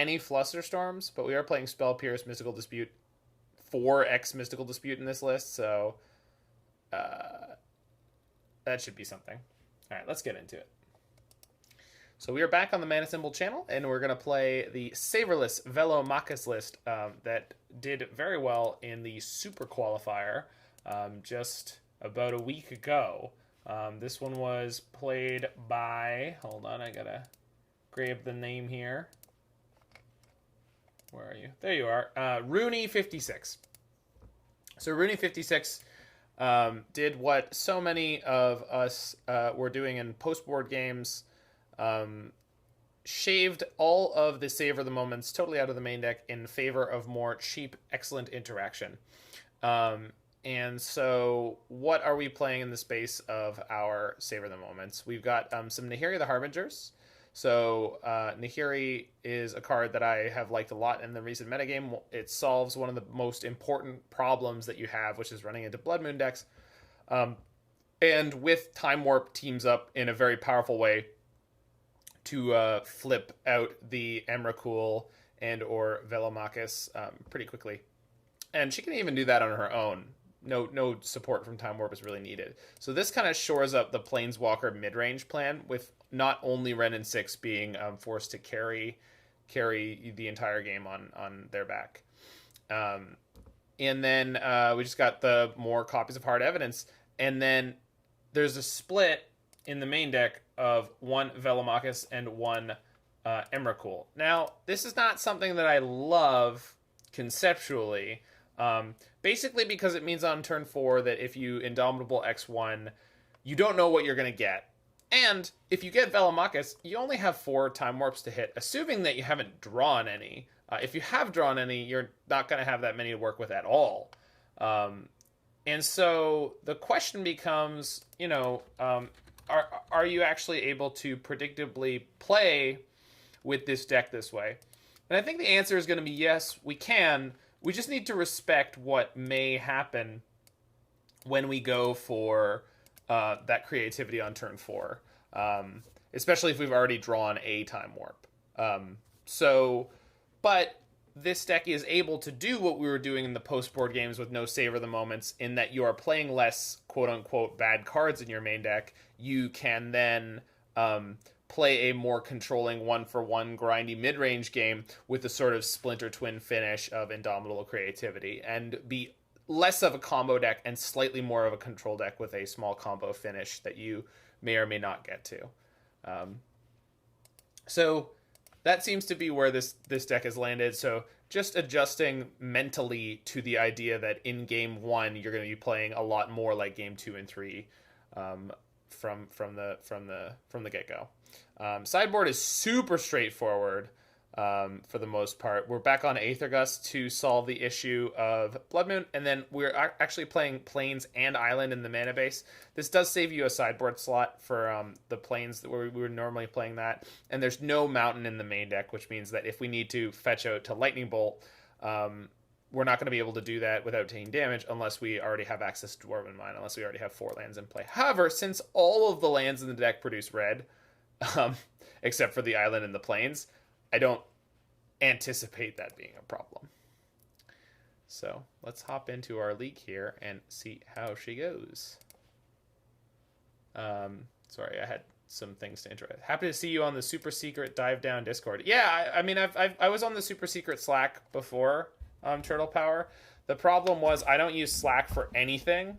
any Flusterstorms, but we are playing Spell Pierce, Mystical Dispute, 4x Mystical Dispute in this list, so that should be something. All right, let's get into it. So we are back on the Mana Symbol channel, and we're going to play the Savourless Velomachus list that did very well in the Super Qualifier just about a week ago. This one was played by... Hold on, I got to grab the name here. Where are you? There you are. Rooney 56. So Rooney 56 did what so many of us were doing in post-board games. Shaved all of the Savour the Moments totally out of the main deck in favor of more cheap, excellent interaction. And so what are we playing in the space of our Savour the Moments? We've got some Nahiri the Harbingers. So Nahiri is a card that I have liked a lot in the recent metagame. It solves one of the most important problems that you have, which is running into Blood Moon decks. And with Time Warp teams up in a very powerful way to flip out the Emrakul and or Velomachus pretty quickly. And she can even do that on her own. No support from Time Warp is really needed. So this kind of shores up the Planeswalker mid-range plan with not only Wrenn and Six being forced to carry the entire game on their back. And then we just got the more copies of Hard Evidence. And then there's a split in the main deck of one Velomachus and one Emrakul. Now, this is not something that I love conceptually, basically because it means on turn 4 that if you Indomitable X1, you don't know what you're going to get. And if you get Velomachus, you only have 4 Time Warps to hit, assuming that you haven't drawn any. If you have drawn any, you're not going to have that many to work with at all. And so the question becomes, are you actually able to predictably play with this deck this way? And I think the answer is going to be yes, we can. We just need to respect what may happen when we go for that creativity on turn 4, especially if we've already drawn a Time Warp. But this deck is able to do what we were doing in the post-board games with no Savour the Moments, in that you are playing less quote-unquote bad cards in your main deck. You can then play a more controlling one-for-one grindy mid-range game with a sort of Splinter Twin finish of Indomitable Creativity, and be less of a combo deck and slightly more of a control deck with a small combo finish that you may or may not get to. So that seems to be where this deck has landed. So just adjusting mentally to the idea that in game 1 you're going to be playing a lot more like game 2 and 3 from the get-go. Sideboard is super straightforward for the most part. We're back on Aether Gust to solve the issue of Blood Moon, and then we're actually playing Plains and Island in the mana base. This does save you a sideboard slot for the Plains where we were normally playing that, and there's no Mountain in the main deck, which means that if we need to fetch out to Lightning Bolt, we're not going to be able to do that without taking damage unless we already have access to Dwarven Mine, unless we already have 4 lands in play. However, since all of the lands in the deck produce red, except for the Island and the Plains, I don't anticipate that being a problem. So let's hop into our league here and see how she goes. Sorry, I had some things to interact. Happy to see you on the super secret dive down Discord. Yeah, I mean, I was on the super secret Slack before Turtle Power. The problem was I don't use Slack for anything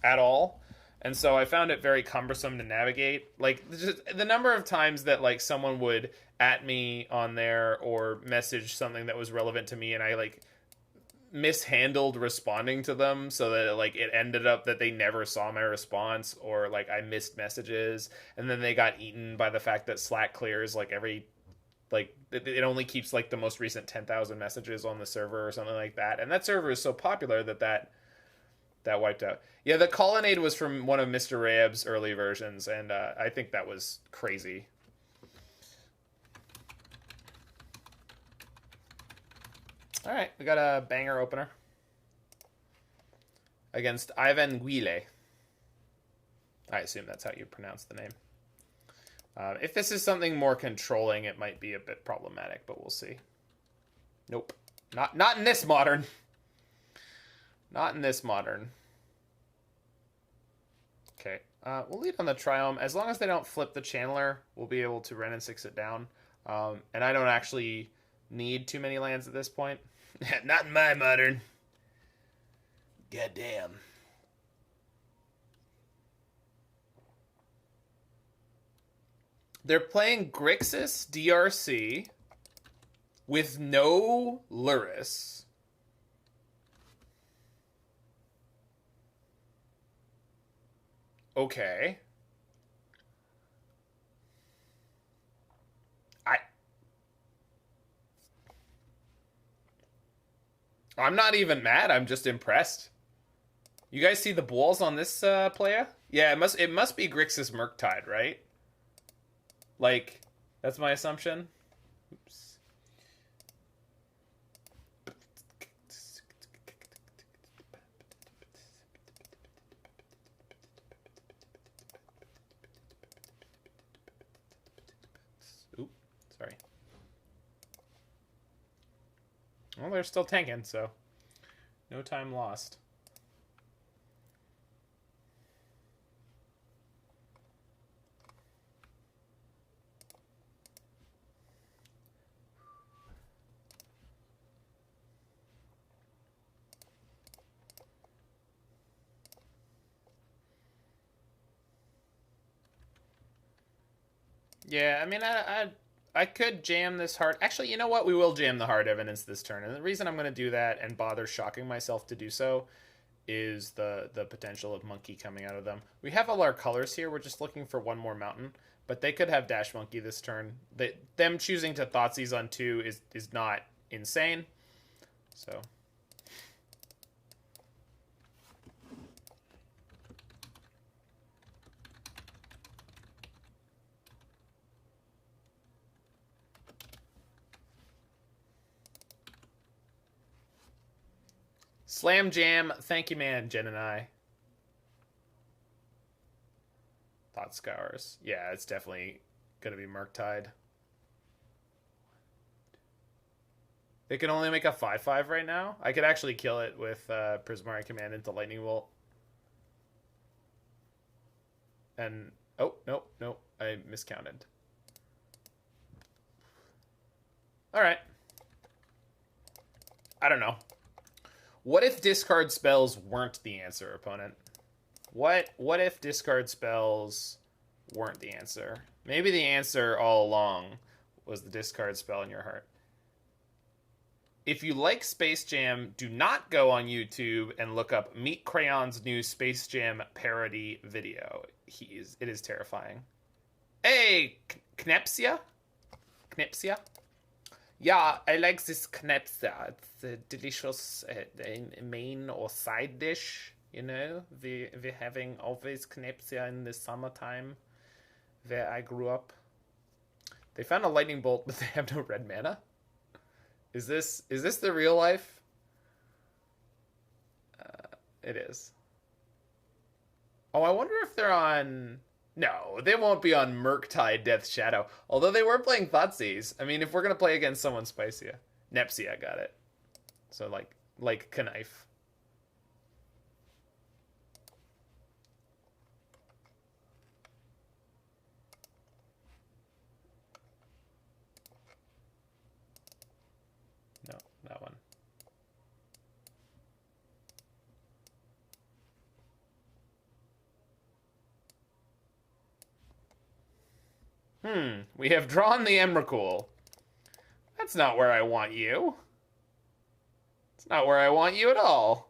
at all. And so I found it very cumbersome to navigate. Like, just the number of times that, like, someone would at me on there or message something that was relevant to me, and I, like, mishandled responding to them so that, like, it ended up that they never saw my response, or, like, I missed messages, and then they got eaten by the fact that Slack clears, like, every... Like, it only keeps, like, the most recent 10,000 messages on the server or something like that. And that server is so popular that wiped out. Yeah, the Colonnade was from one of Mr. Raeb's early versions, and I think that was crazy. All right, we got a banger opener against Ivan Guile. I assume that's how you pronounce the name. If this is something more controlling, it might be a bit problematic, but we'll see. Nope. Not in this modern. Not in this modern. Okay. We'll lead on the Triome. As long as they don't flip the Channeler, we'll be able to Wrenn and Six it down. And I don't actually need too many lands at this point. Not in my modern. Goddamn. They're playing Grixis DRC with no Luris. Okay. I'm not even mad. I'm just impressed. You guys see the balls on this player? Yeah, it must be Grixis Murktide, right? Like, that's my assumption. Oops. Oop, sorry. Well, they're still tanking, so no time lost. Yeah, I mean, I could jam this hard. Actually, you know what? We will jam the hard evidence this turn. And the reason I'm going to do that and bother shocking myself to do so is the potential of Monkey coming out of them. We have all our colors here. We're just looking for one more mountain. But they could have Dash Monkey this turn. Them choosing to Thoughtseize on 2 is not insane. So... Slam Jam, thank you, man, Jen and I. Thought Scours. Yeah, it's definitely going to be Murktide. They can only make a 5/5 right now. I could actually kill it with Prismari Command into Lightning Bolt. And, oh, nope, I miscounted. Alright. I don't know. What if discard spells weren't the answer, opponent? What if discard spells weren't the answer? Maybe the answer all along was the discard spell in your heart. If you like Space Jam, do not go on YouTube and look up Meet Crayon's new Space Jam parody video. It is terrifying. Hey, Knepsia? Knepsia? Yeah, I like this knepsa. It's a delicious main or side dish, you know. We're having always knepsa in the summertime where I grew up. They found a lightning bolt, but they have no red mana. Is this the real life? It is. Oh, I wonder if they're on... No, they won't be on Murktide Death Shadow. Although they were playing Thoughtseize. I mean, if we're going to play against someone spicier. Nepsia got it. So, like Knife. No, that one. We have drawn the Emrakul. That's not where I want you. It's not where I want you at all.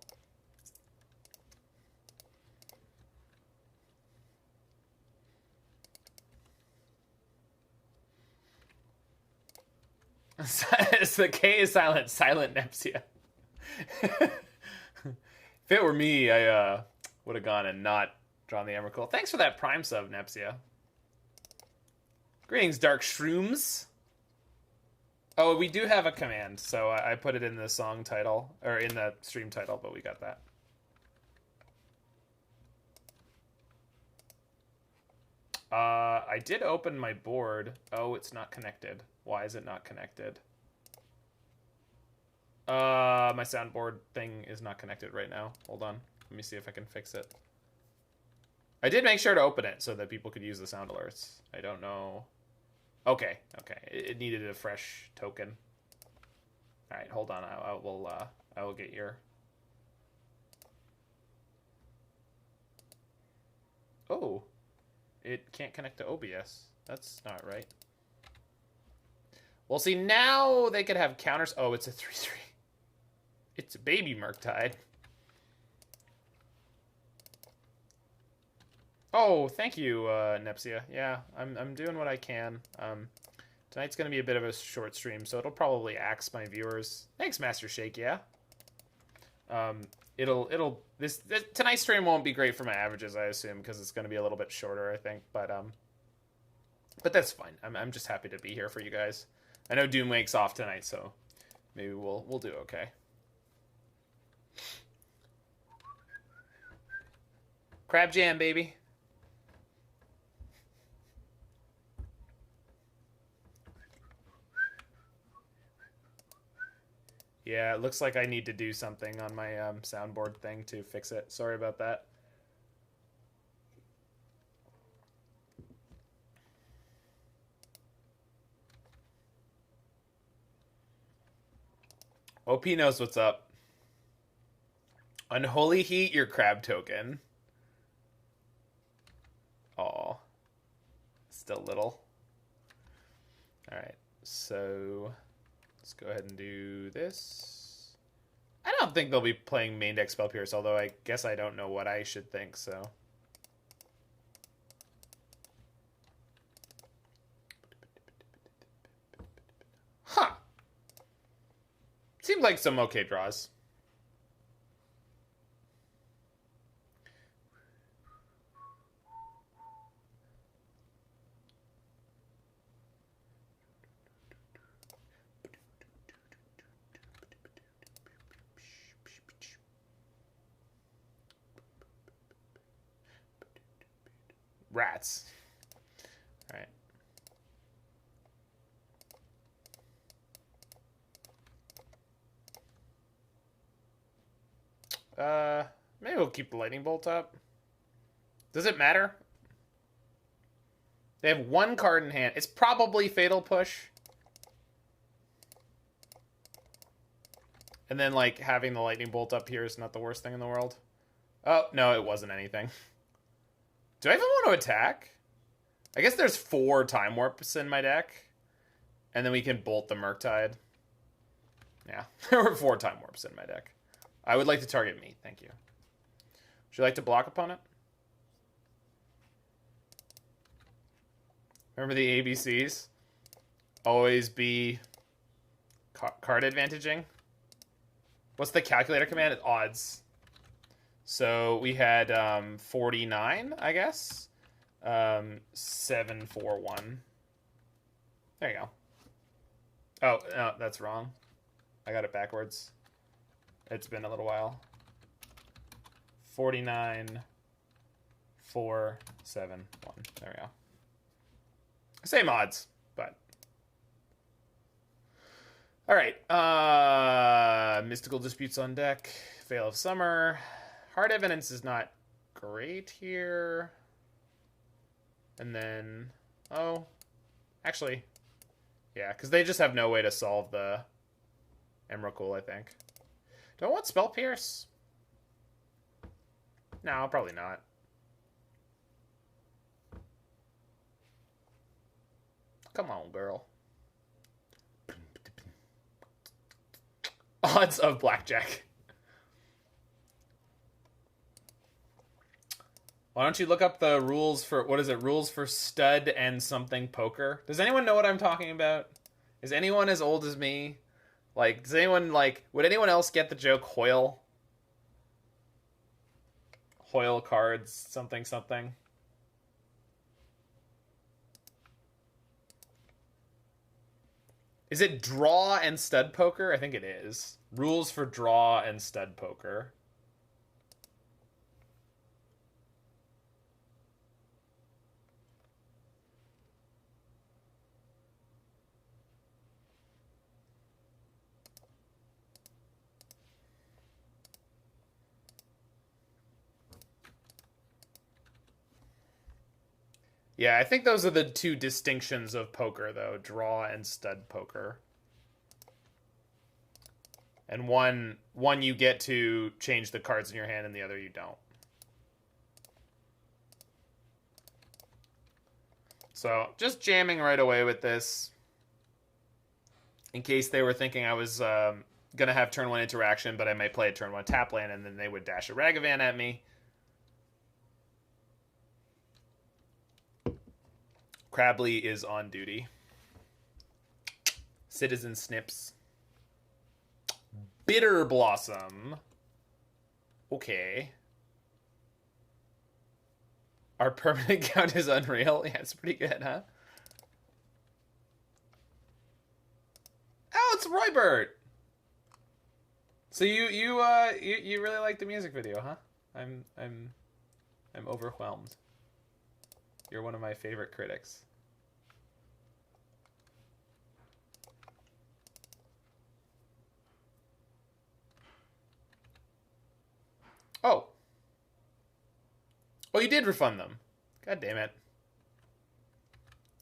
It's the K is silent. Silent Nepsia. If it were me, I would have gone and not drawn the Emrakul. Thanks for that Prime sub, Nepsia. Greetings, Dark Shrooms. Oh, we do have a command, so I put it in the song title, or in the stream title, but we got that. I did open my board. Oh, it's not connected. Why is it not connected? My soundboard thing is not connected right now. Hold on. Let me see if I can fix it. I did make sure to open it so that people could use the sound alerts. I don't know. Okay, okay. It needed a fresh token. All right, hold on. I will get your... Oh, it can't connect to OBS. That's not right. Well, see, now they could have counters. Oh, it's a 3/3. It's a baby Murktide. Oh, thank you, Nepsia. Yeah, I'm doing what I can. Tonight's gonna be a bit of a short stream, so it'll probably axe my viewers. Thanks, Master Shake. Yeah. Tonight's stream won't be great for my averages, I assume, because it's gonna be a little bit shorter, I think. But that's fine. I'm just happy to be here for you guys. I know Doomwake's off tonight, so maybe we'll do okay. Crab jam, baby. Yeah, it looks like I need to do something on my soundboard thing to fix it. Sorry about that. OP knows what's up. Unholy Heat your crab token. Aw. Still little. Alright, so let's go ahead and do this. I don't think they'll be playing main deck Spell Pierce, although I guess I don't know what I should think, so. Huh. Seemed like some okay draws. Rats. All right. Maybe we'll keep the lightning bolt up. Does it matter? They have one card in hand. It's probably Fatal Push. And then, like, having the lightning bolt up here is not the worst thing in the world. Oh, no, it wasn't anything. Do I even want to attack? I guess there's 4 Time Warps in my deck. And then we can bolt the Murktide. Yeah, there were 4 Time Warps in my deck. I would like to target me, thank you. Would you like to block opponent? Remember the ABCs? Always be card advantaging. What's the calculator command? Odds. So we had 49, I guess. 7, 4, 1. There you go. Oh, no, that's wrong. I got it backwards. It's been a little while. 49, 4, 7, 1. There we go. Same odds, but... Alright. Mystical Disputes on deck. Veil of Summer. Hard Evidence is not great here. And then... Oh. Actually... Yeah, because they just have no way to solve the Emrakul, I think. Do I want Spell Pierce? No, probably not. Come on, girl. Odds of blackjack. Why don't you look up the rules for, what is it, rules for stud and something poker? Does anyone know what I'm talking about? Is anyone as old as me? Like, does anyone, like, would anyone else get the joke Hoyle? Hoyle cards, something, something. Is it draw and stud poker? I think it is. Rules for draw and stud poker. Yeah, I think those are the two distinctions of poker, though. Draw and stud poker. And one you get to change the cards in your hand, and the other you don't. So, just jamming right away with this. In case they were thinking I was going to have turn 1 interaction, but I might play a turn 1 tap land, and then they would dash a Ragavan at me. Crably is on duty. Citizen Snips. Bitter Blossom. Okay. Our permanent count is unreal. Yeah, it's pretty good, huh? Oh, it's Roybert. So you really like the music video, huh? I'm overwhelmed. You're one of my favorite critics. Oh. Oh, you did refund them. God damn it.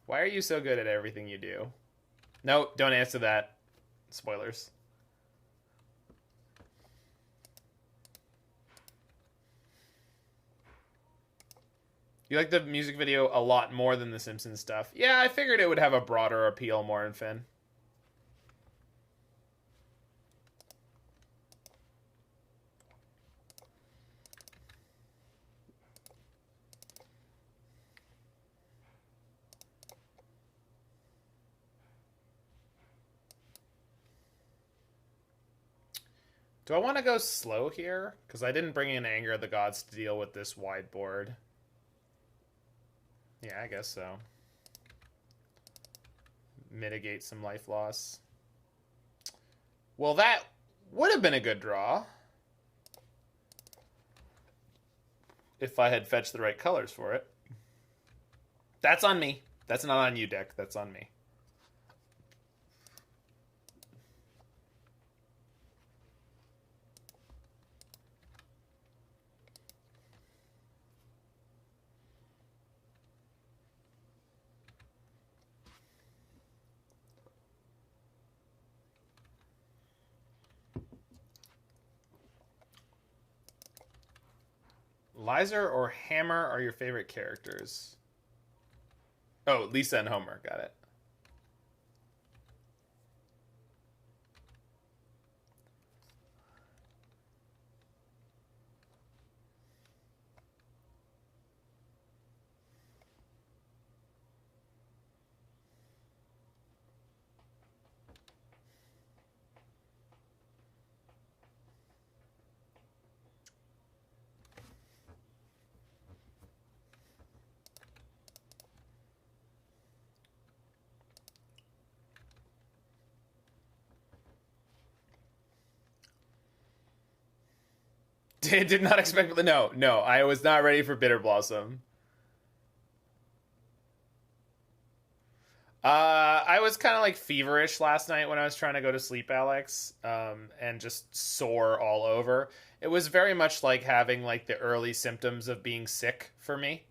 Why are you so good at everything you do? No, don't answer that. Spoilers. You like the music video a lot more than the Simpsons stuff. Yeah, I figured it would have a broader appeal more in Finn. Do I want to go slow here? Because I didn't bring in Anger of the Gods to deal with this wide board. Yeah, I guess so. Mitigate some life loss. Well, that would have been a good draw. If I had fetched the right colors for it. That's on me. That's not on you, deck. That's on me. Lizer or Hammer are your favorite characters? Oh, Lisa and Homer. Got it. Did not expect. No, I was not ready for Bitter Blossom. I was kind of like feverish last night when I was trying to go to sleep, Alex, and just sore all over. It was very much like having like the early symptoms of being sick for me.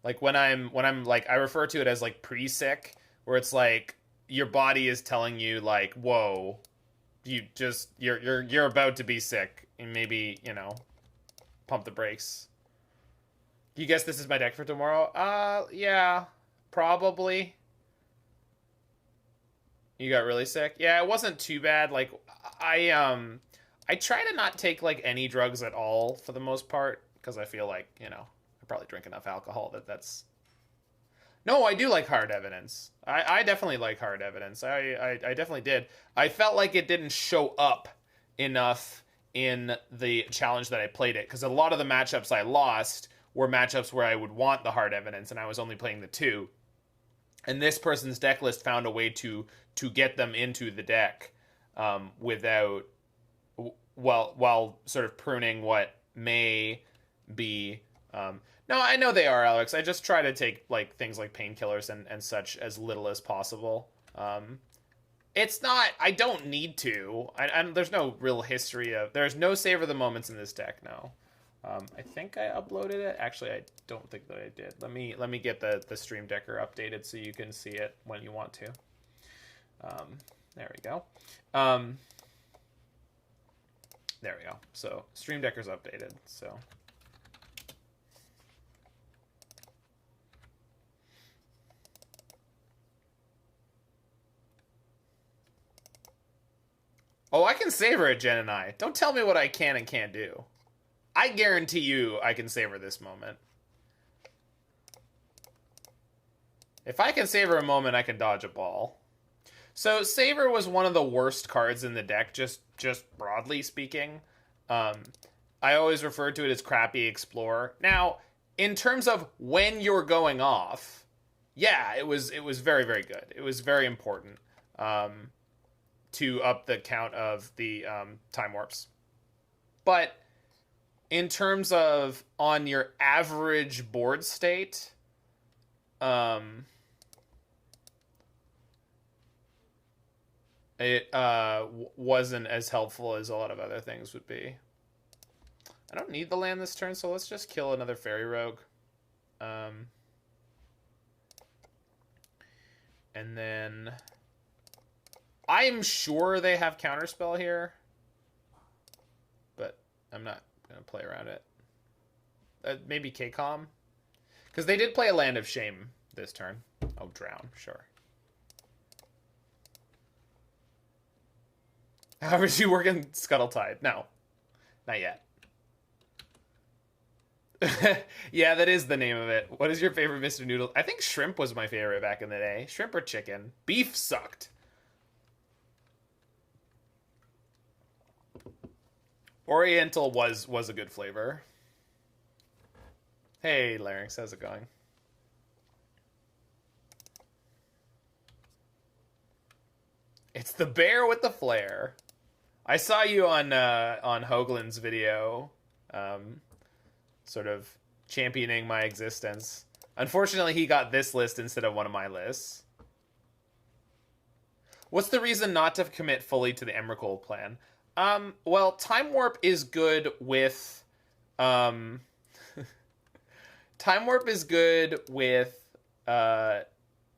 Like when I'm like, I refer to it as like pre-sick, where it's like your body is telling you like, whoa, you're about to be sick, and maybe, pump the brakes. You guess this is my deck for tomorrow? Yeah, probably. You got really sick? Yeah, it wasn't too bad. Like, I try to not take like any drugs at all for the most part, because I feel like, I probably drink enough alcohol that's. No, I do like hard evidence. I definitely like hard evidence. I definitely did. I felt like it didn't show up enough in the challenge that I played it, because a lot of the matchups I lost were matchups where I would want the hard evidence, and I was only playing the 2. And this person's deck list found a way to get them into the deck without, while sort of pruning what may be. No, I know they are, Alex. I just try to take like things like painkillers and such as little as possible. It's not. I don't need to. There's no real history of. There's no Savour the Moments in this deck. No. I think I uploaded it. Actually, I don't think that I did. Let me get the Stream Decker updated so you can see it when you want to. There we go. There we go. So Stream Decker's updated. So. Oh, I can savor it, Jen and I. Don't tell me what I can and can't do. I guarantee you I can savor this moment. If I can savor a moment, I can dodge a ball. So Savor was one of the worst cards in the deck, just broadly speaking. I always refer to it as crappy Explorer. Now, in terms of when you're going off, yeah, it was very, very good. It was very important. To up the count of the time warps. But in terms of on your average board state, it wasn't as helpful as a lot of other things would be. I don't need the land this turn, so let's just kill another Fairy Rogue. And then I'm sure they have Counterspell here, but I'm not going to play around it. Maybe K-Com? Because they did play a Land of Shame this turn. Oh, Drown, sure. However, is you working Scuttletide? No, not yet. Yeah, that is the name of it. What is your favorite Mr. Noodle? I think shrimp was my favorite back in the day. Shrimp or chicken? Beef sucked. Oriental was a good flavor. Hey, Larynx, how's it going? It's the bear with the flare. I saw you on Hoagland's video, sort of championing my existence. Unfortunately, he got this list instead of one of my lists. What's the reason not to commit fully to the Emrakul plan? Well, Time Warp is good with, Time Warp is good with, your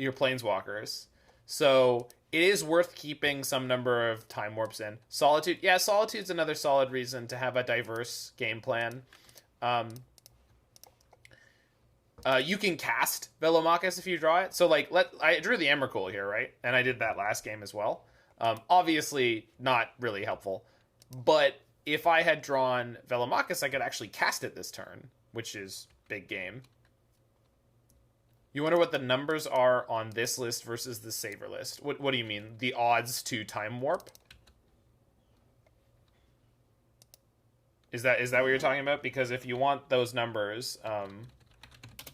Planeswalkers. So, it is worth keeping some number of Time Warps in. Solitude, yeah, Solitude's another solid reason to have a diverse game plan. You can cast Velomachus if you draw it. So, like, I drew the Emrakul here, right? And I did that last game as well. Obviously, not really helpful. But if I had drawn Velomachus, I could actually cast it this turn, which is big game. You wonder what the numbers are on this list versus the Savor list. What do you mean? The odds to Time Warp? Is that what you're talking about? Because if you want those numbers,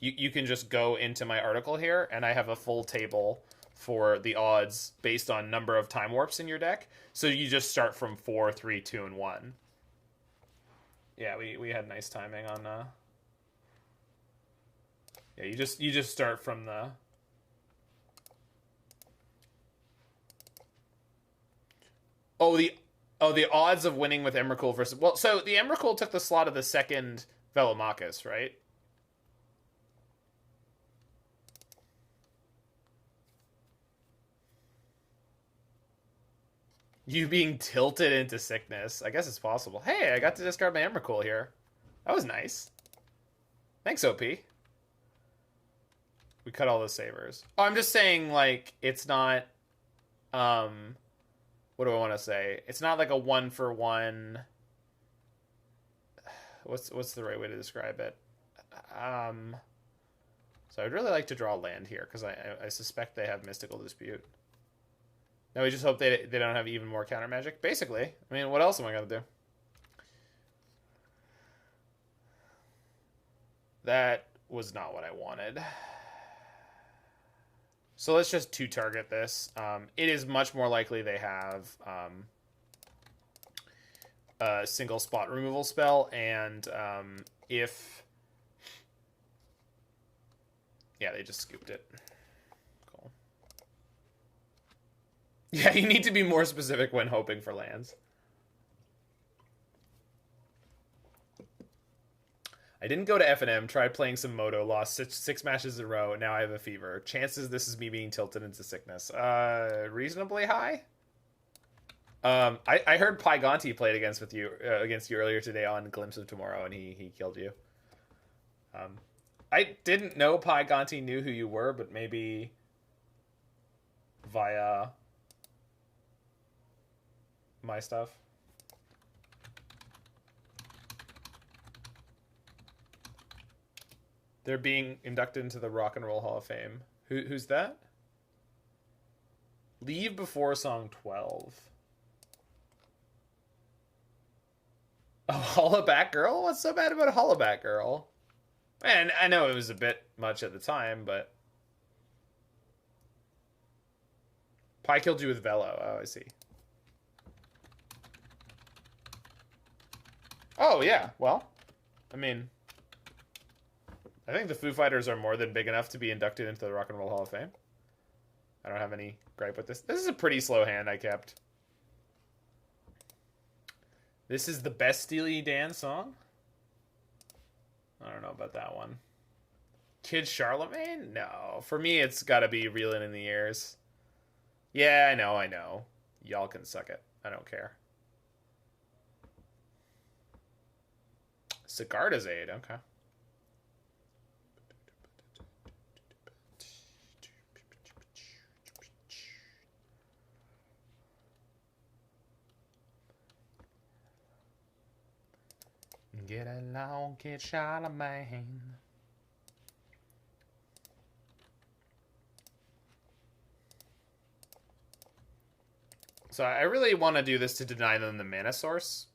you can just go into my article here, and I have a full table for the odds based on number of Time Warps in your deck. So you just start from 4, 3, 2, and 1. Yeah, we had nice timing on yeah, you just start from the the odds of winning with Emrakul versus, well, so the Emrakul took the slot of the second Velomachus, right? You being tilted into sickness. I guess it's possible. Hey, I got to discard my Emrakul here. That was nice. Thanks, OP. We cut all the savers. Oh, I'm just saying, like, it's not... what do I want to say? It's not like a 1-for-1... What's the right way to describe it? So I'd really like to draw land here, because I suspect they have Mystical Dispute. Now we just hope they don't have even more counter magic. Basically, I mean, what else am I gonna do? That was not what I wanted. So let's just 2-target this. It is much more likely they have a single spot removal spell, and if... Yeah, they just scooped it. Cool. Yeah, you need to be more specific when hoping for lands. I didn't go to F&M, tried playing some Moto, lost six matches in a row, now I have a fever. Chances this is me being tilted into sickness. Reasonably high? I heard Pygonti played against you earlier today on Glimpse of Tomorrow, and he killed you. I didn't know Pygonti knew who you were, but maybe via my stuff. They're being inducted into the Rock and Roll Hall of Fame. Who's that? Leave before song 12. Oh, Hollaback Girl? What's so bad about Hollaback Girl? And I know it was a bit much at the time, but... Pie killed you with Velo. Oh, I see. Oh, yeah. Well, I mean... I think the Foo Fighters are more than big enough to be inducted into the Rock and Roll Hall of Fame. I don't have any gripe with this. This is a pretty slow hand I kept. This is the best Steely Dan song? I don't know about that one. Kid Charlemagne? No. For me, it's got to be Reelin' in the Ears. Yeah, I know. Y'all can suck it. I don't care. Sigarda's Aid, okay. Get along, Kid Charlemagne. So I really want to do this to deny them the mana source.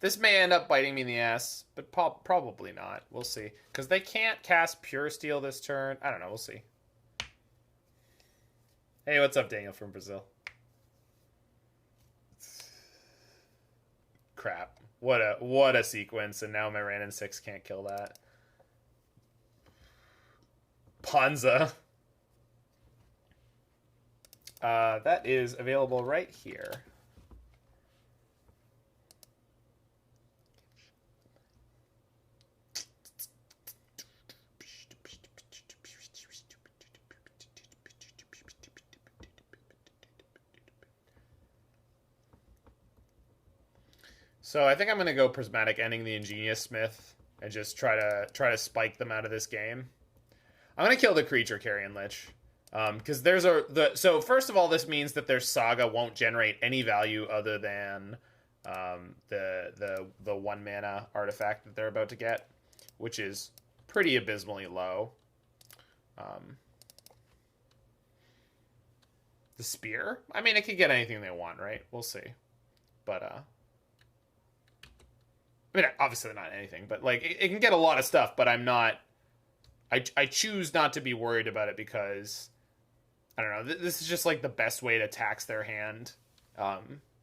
This may end up biting me in the ass, but probably not. We'll see. Because they can't cast Pure Steel this turn. I don't know. We'll see. Hey, what's up, Daniel from Brazil? Crap. What a sequence, and now my Wrenn and Six can't kill that. Panza. That is available right here. So I think I'm going to go Prismatic Ending the Ingenious Smith and just try to spike them out of this game. I'm going to kill the creature Carrion Lich. Because so first of all, this means that their Saga won't generate any value other than the 1 mana artifact that they're about to get, which is pretty abysmally low. The Spear? I mean, it could get anything they want, right? We'll see. But I mean, obviously not anything, but like it can get a lot of stuff, but I'm not... I choose not to be worried about it because, I don't know, this is just like the best way to tax their hand.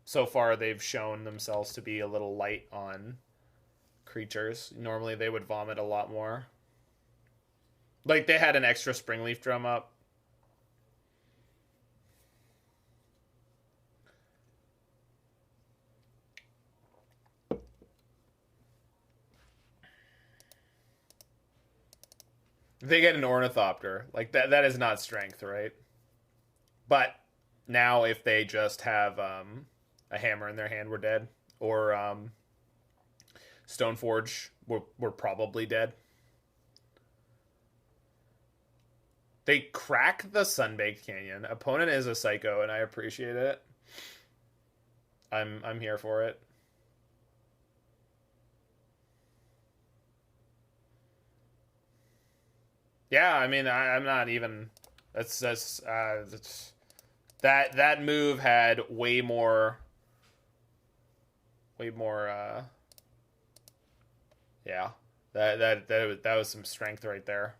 So far, they've shown themselves to be a little light on creatures. Normally, they would vomit a lot more. Like, they had an extra Springleaf Drum up. They get an Ornithopter. Like, that is not strength, right? But now if they just have a hammer in their hand, we're dead. Or Stoneforge, we're probably dead. They crack the Sunbaked Canyon. Opponent is a psycho, and I appreciate it. I'm here for it. Yeah, I mean, I'm not even... That move had way more... yeah. That was some strength right there.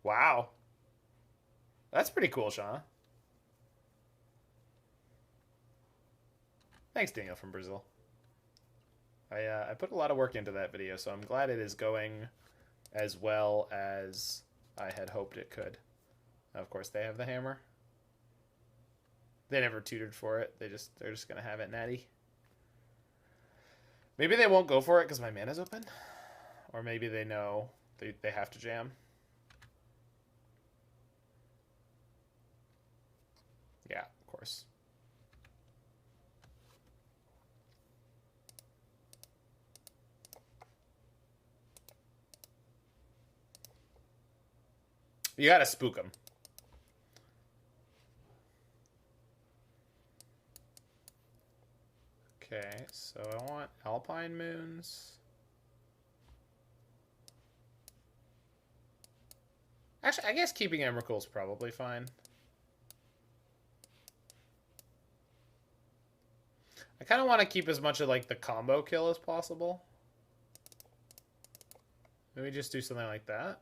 Wow. That's pretty cool, Shauna. Thanks, Daniel from Brazil. I put a lot of work into that video, so I'm glad it is going as well as I had hoped it could. Of course, they have the hammer. They never tutored for it. They're just gonna have it natty. Maybe they won't go for it because my mana's open, or maybe they know they have to jam. Yeah, of course. You gotta spook them. Okay, so I want Alpine Moons. Actually, I guess keeping Emrakul is probably fine. I kind of want to keep as much of like the combo kill as possible. Maybe just do something like that.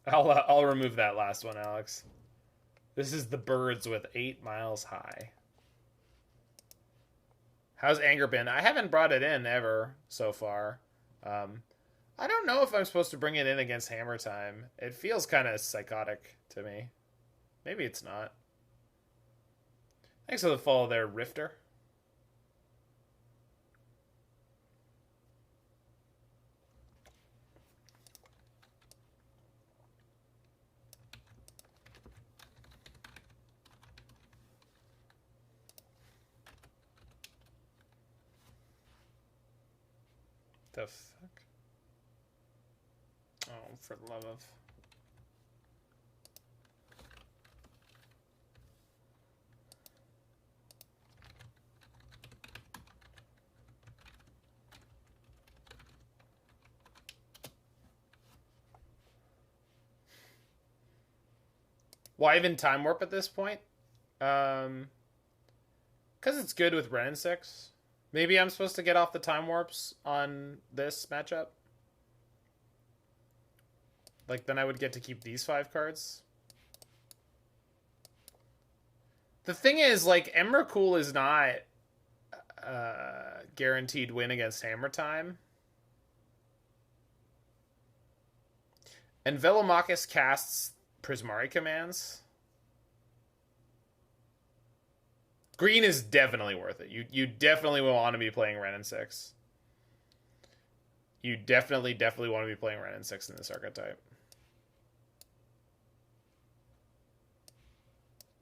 I'll remove that last one, Alex. This is the birds with 8 miles high. How's anger been? I haven't brought it in ever so far. I don't know if I'm supposed to bring it in against Hammer Time. It feels kind of psychotic to me. Maybe it's not. Thanks for the follow there, Rifter. The fuck? Oh, for the love of... Why even Time Warp at this point? Because it's good with Wrenn and Six. Maybe I'm supposed to get off the Time Warps on this matchup. Like, then I would get to keep these 5 cards. The thing is, like, Emrakul is not guaranteed win against Hammer Time. And Velomachus casts Prismari commands. Green is definitely worth it. You definitely will want to be playing Wrenn and Six. You definitely want to be playing Wrenn and Six in this archetype.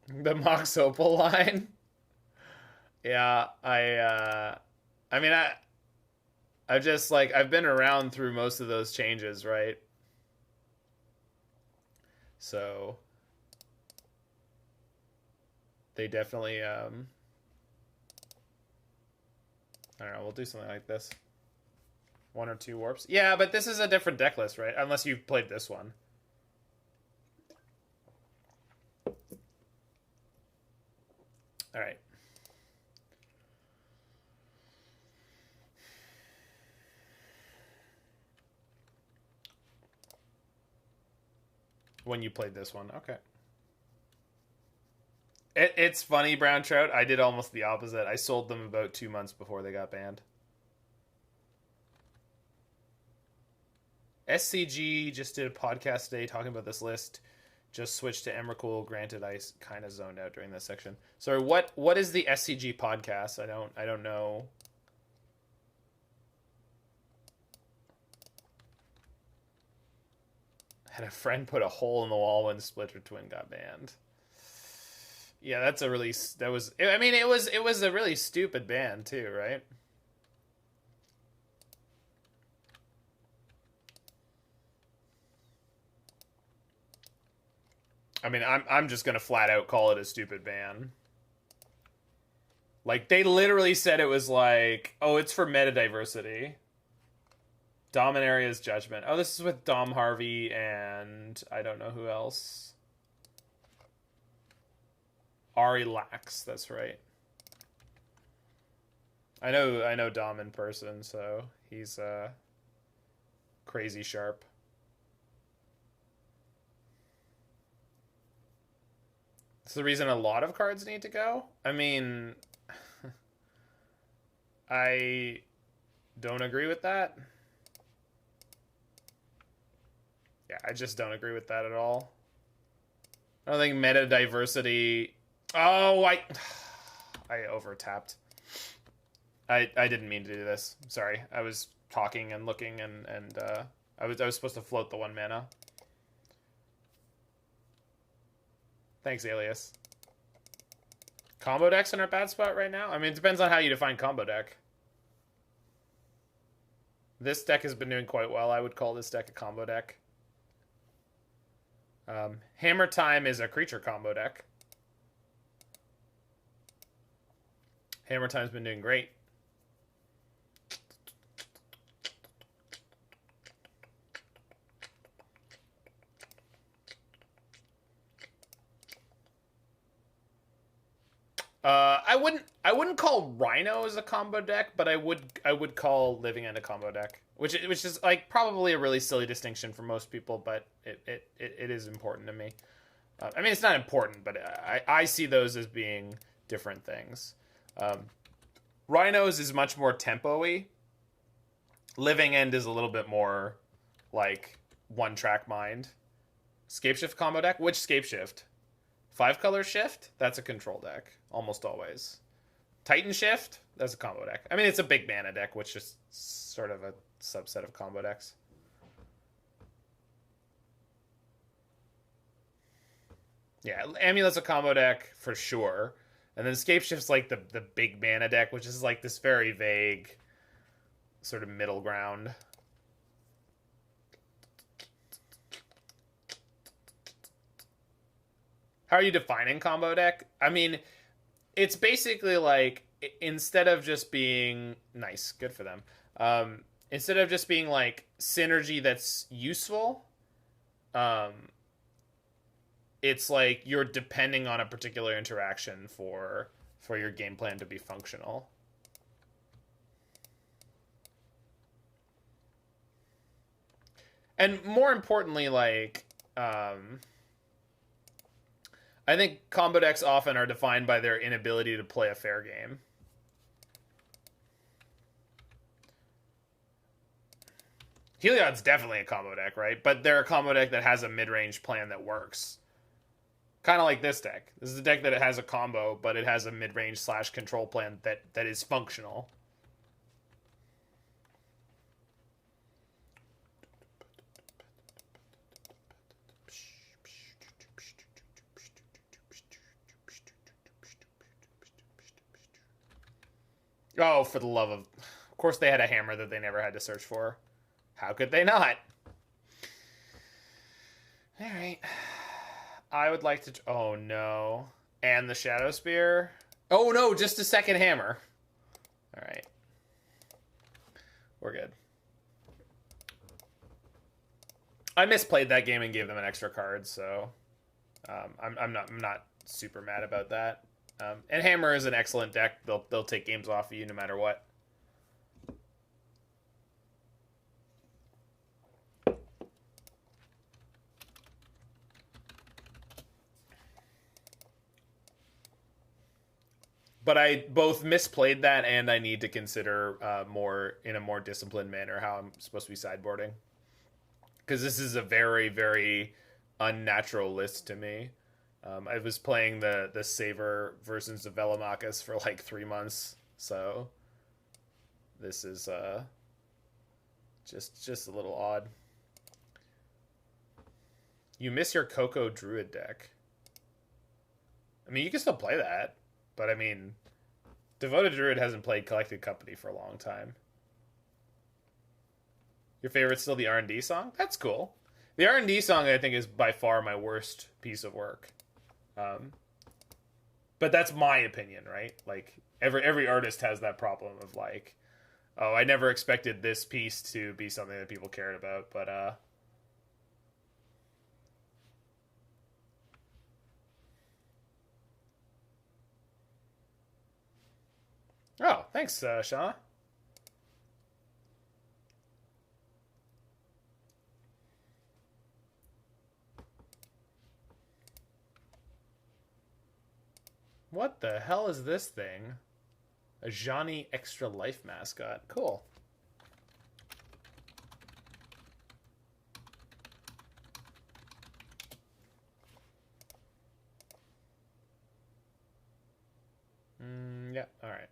The Mox Opal line. Yeah, I mean, I've just, like, I've been around through most of those changes, right? So they definitely, I don't know, we'll do something like this. 1 or 2 warps. Yeah, but this is a different deck list, right? Unless you've played this one. All right. When you played this one, okay. It's funny, Brown Trout. I did almost the opposite. I sold them about 2 months before they got banned. SCG just did a podcast today talking about this list. Just switched to Emrakul. Granted, I kind of zoned out during this section. Sorry, what is the SCG podcast? I don't know. Had a friend put a hole in the wall when Splitter Twin got banned. Yeah, that's a really... That was... I mean, it was a really stupid ban, too, right? I mean, I'm just going to flat out call it a stupid ban. Like, they literally said it was like, oh, it's for meta diversity. Dominaria's Judgment. Oh, this is with Dom Harvey and I don't know who else. Ari Lax, that's right. I know Dom in person, so he's crazy sharp. It's the reason a lot of cards need to go. I mean, I don't agree with that. Yeah, I just don't agree with that at all. I don't think meta diversity... Oh, I over-tapped. I didn't mean to do this. Sorry. I was talking and looking, and I was supposed to float the 1 mana. Thanks, Alias. Combo decks in our bad spot right now? I mean, it depends on how you define combo deck. This deck has been doing quite well. I would call this deck a combo deck. Hammer Time is a creature combo deck. Hammer Time's been doing great. I wouldn't call Rhinos a combo deck, but I would call Living End a combo deck, which is like probably a really silly distinction for most people, but it is important to me. I mean, it's not important, but I see those as being different things. Rhinos is much more tempo-y. Living End is a little bit more like one-track mind. Scapeshift combo deck? Which Scapeshift? 5-color shift? That's a control deck, almost always. Titan Shift? That's a combo deck. I mean, it's a big mana deck, which is sort of a subset of combo decks. Yeah, Amulet's a combo deck for sure. And then Scapeshift's like the big mana deck, which is like this very vague sort of middle ground. How are you defining combo deck? I mean, it's basically like, instead of just being nice, good for them. Instead of just being like synergy that's useful, it's like you're depending on a particular interaction for your game plan to be functional. And more importantly, like, I think combo decks often are defined by their inability to play a fair game. Heliod's definitely a combo deck, right? But they're a combo deck that has a mid-range plan that works. Kind of like this deck. This is a deck that it has a combo, but it has a mid-range / control plan that is functional. Oh, for the love of... Of course they had a hammer that they never had to search for. How could they not? Alright. I would like to... Oh, no. And the Shadow Spear? Oh, no, just a second hammer. Alright. We're good. I misplayed that game and gave them an extra card, so... I'm not super mad about that. And Hammer is an excellent deck. They'll take games off of you no matter what. But I both misplayed that, and I need to consider in a more disciplined manner how I'm supposed to be sideboarding. Because this is a very, very unnatural list to me. I was playing the Savour versions of Velomachus for like 3 months, so this is just a little odd. You miss your Coco Druid deck. I mean, you can still play that, but I mean, Devoted Druid hasn't played Collected Company for a long time. Your favorite's still the R&D song? That's cool. The R&D song, I think, is by far my worst piece of work. But that's my opinion, right? Like, every artist has that problem of like, oh, I never expected this piece to be something that people cared about, but oh, thanks, Shaw. What the hell is this thing? A Johnny Extra Life mascot. Cool. Yeah, alright.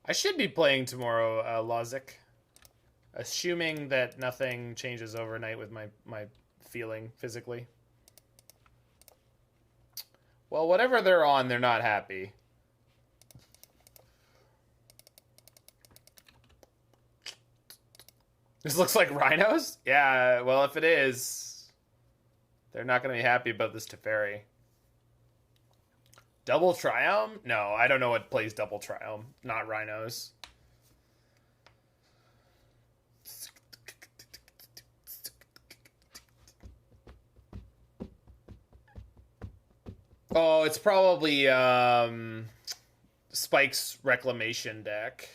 I should be playing tomorrow, Lozic. Assuming that nothing changes overnight with my feeling physically. Well, whatever they're on, they're not happy. This looks like rhinos? Yeah, well, if it is, they're not going to be happy about this Teferi. Double Triome? No, I don't know what plays Double Triome. Not rhinos. Oh, it's probably Spike's Reclamation deck.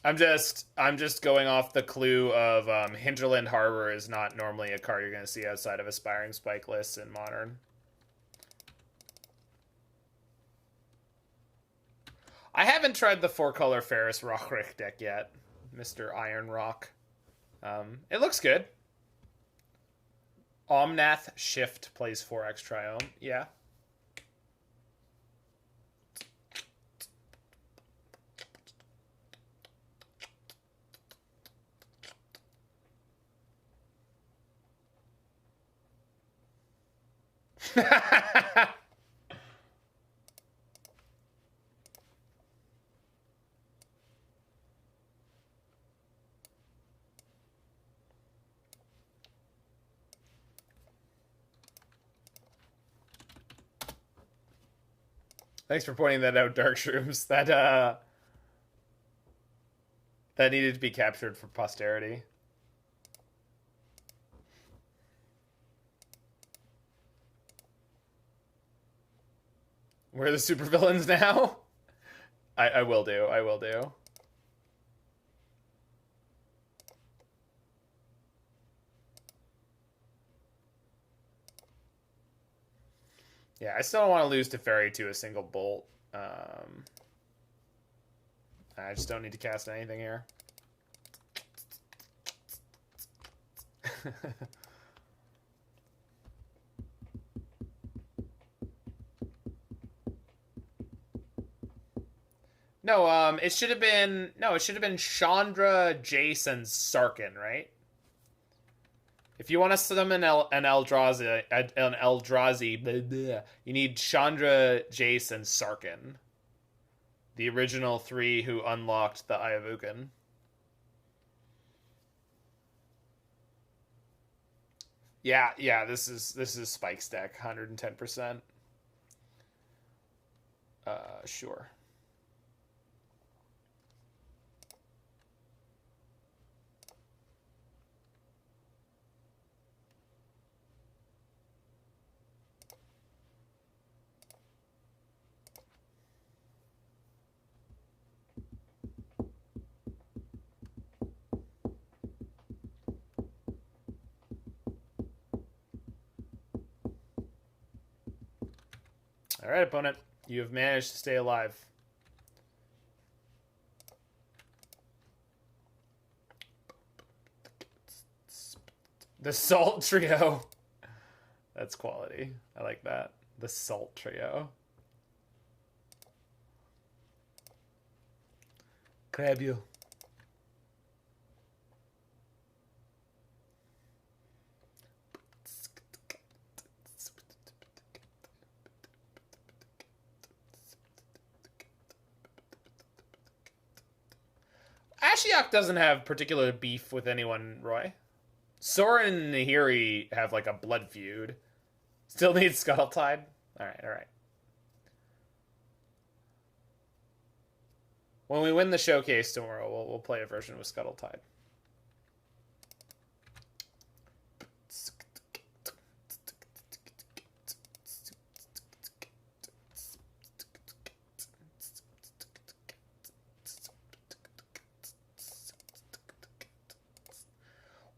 I'm just going off the clue of Hinterland Harbor is not normally a card you're going to see outside of Aspiring Spike lists in Modern. I haven't tried the 4-color Ferris Rockrick deck yet, Mr. Iron Rock. It looks good. Omnath Shift plays 4x Triome. Yeah. Thanks for pointing that out, Dark Shrooms. That needed to be captured for posterity. We're the supervillains now? I will do. I will do. Yeah, I still don't want to lose Teferi to a single bolt. I just don't need to cast anything here. No, it should have been Chandra, Jace, and Sarkin, right? If you want to summon an Eldrazi, blah, blah, you need Chandra, Jace, and Sarkin. The original 3 who unlocked the Eye of Ugin. Yeah, this is Spike's deck, 110%. Sure. All right, opponent. You have managed to stay alive. The Salt Trio. That's quality. I like that. The Salt Trio. Grab you. Ashiok doesn't have particular beef with anyone, Roy. Sora and Nahiri have like a blood feud. Still needs Scuttle Tide? Alright, alright. When we win the showcase tomorrow, we'll play a version with Scuttle Tide.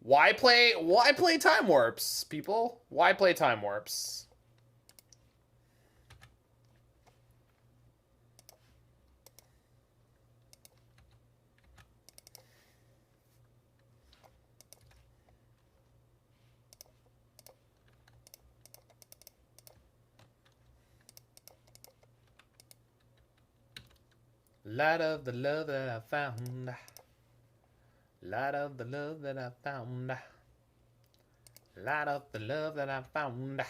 Why play Time Warps, people? Why play Time Warps? Light of the love that I found. Light of the love that I found. Light of the love that I found.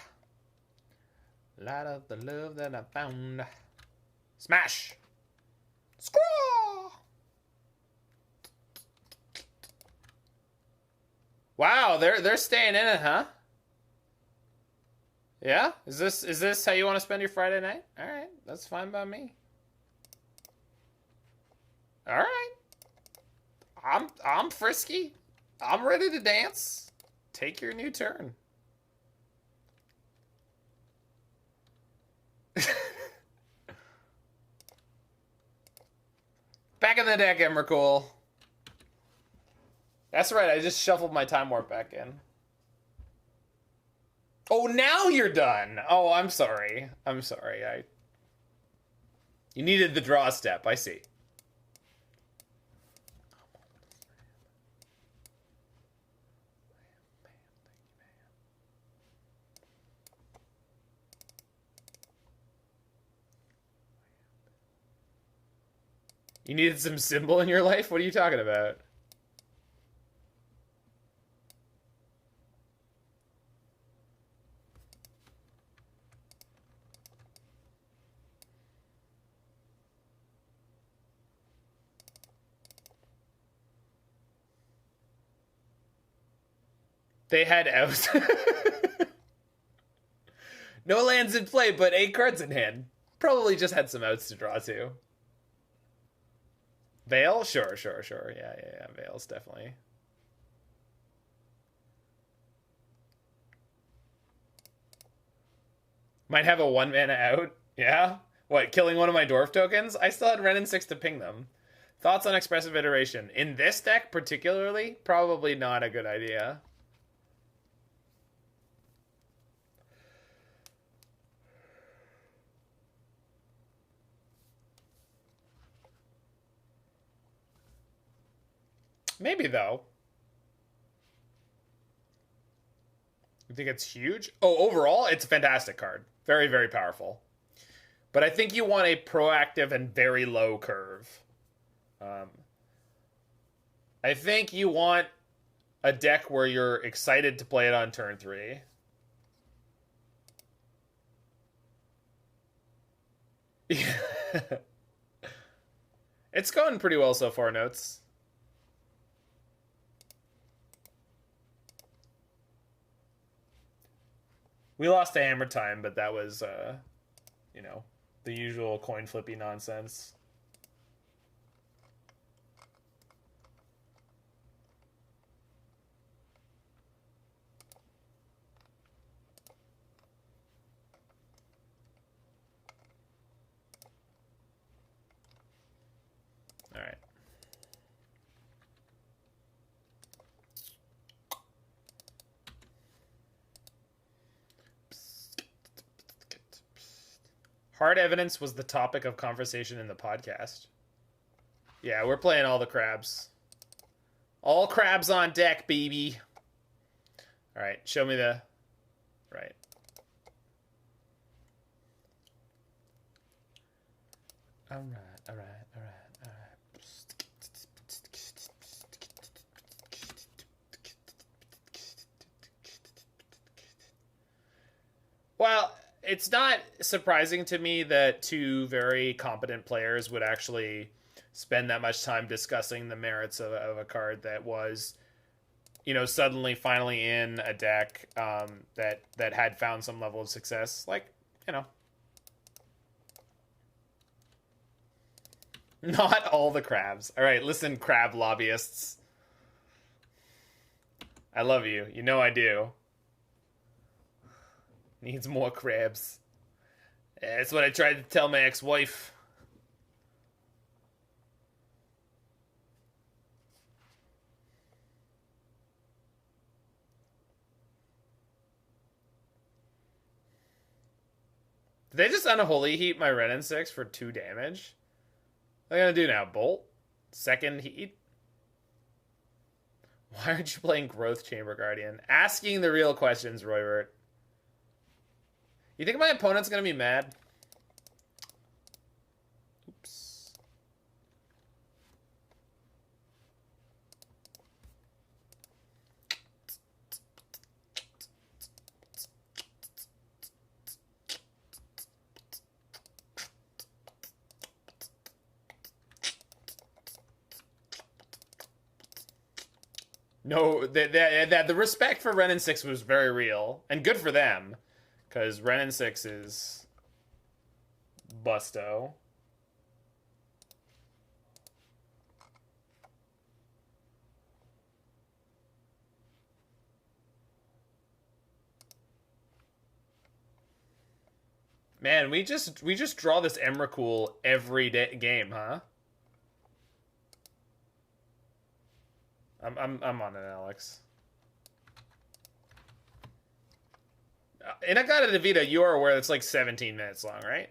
Light of the love that I found. Smash! Scraw! Wow, they're staying in it, huh? Yeah? Is this how you want to spend your Friday night? Alright, that's fine by me. Alright. I'm frisky. I'm ready to dance. Take your new turn. Back in the deck, Emrakul. That's right, I just shuffled my Time Warp back in. Oh, now you're done. Oh, I'm sorry. I'm sorry. You needed the draw step, I see. You needed some symbol in your life? What are you talking about? They had out. No lands in play, but 8 cards in hand. Probably just had some outs to draw to. Veil? Sure. Yeah. Veil's definitely. Might have a 1 mana out. Yeah? What, killing one of my dwarf tokens? I still had Wrenn and Six to ping them. Thoughts on Expressive Iteration? In this deck particularly? Probably not a good idea. Maybe, though. You think it's huge? Oh, overall, it's a fantastic card. Very, very powerful. But I think you want a proactive and very low curve. I think you want a deck where you're excited to play it on turn 3. It's going pretty well so far, Notes. We lost to Hammer Time, but that was, you know, the usual coin flippy nonsense. All right. Hard evidence was the topic of conversation in the podcast. Yeah, we're playing all the crabs. All crabs on deck, baby. All right, show me the... Right. All right. Well, it's not surprising to me that two very competent players would actually spend that much time discussing the merits of a card that was, suddenly finally in a deck that had found some level of success. Like, not all the crabs. All right, listen, crab lobbyists. I love you. You know I do. Needs more crabs. That's what I tried to tell my ex-wife. Did they just unholy heat my Wrenn and Six for 2 damage? What are they gonna do now? Bolt? Second heat? Why aren't you playing Growth Chamber Guardian? Asking the real questions, Roybert. You think my opponent's gonna be mad? Oops. No, the respect for Wrenn and Six was very real, and good for them. Because Wrenn and Six is busto. Man, we just draw this Emrakul every game, huh? I'm on it, Alex. Inagata Devita, you are aware it's like 17 minutes long, right?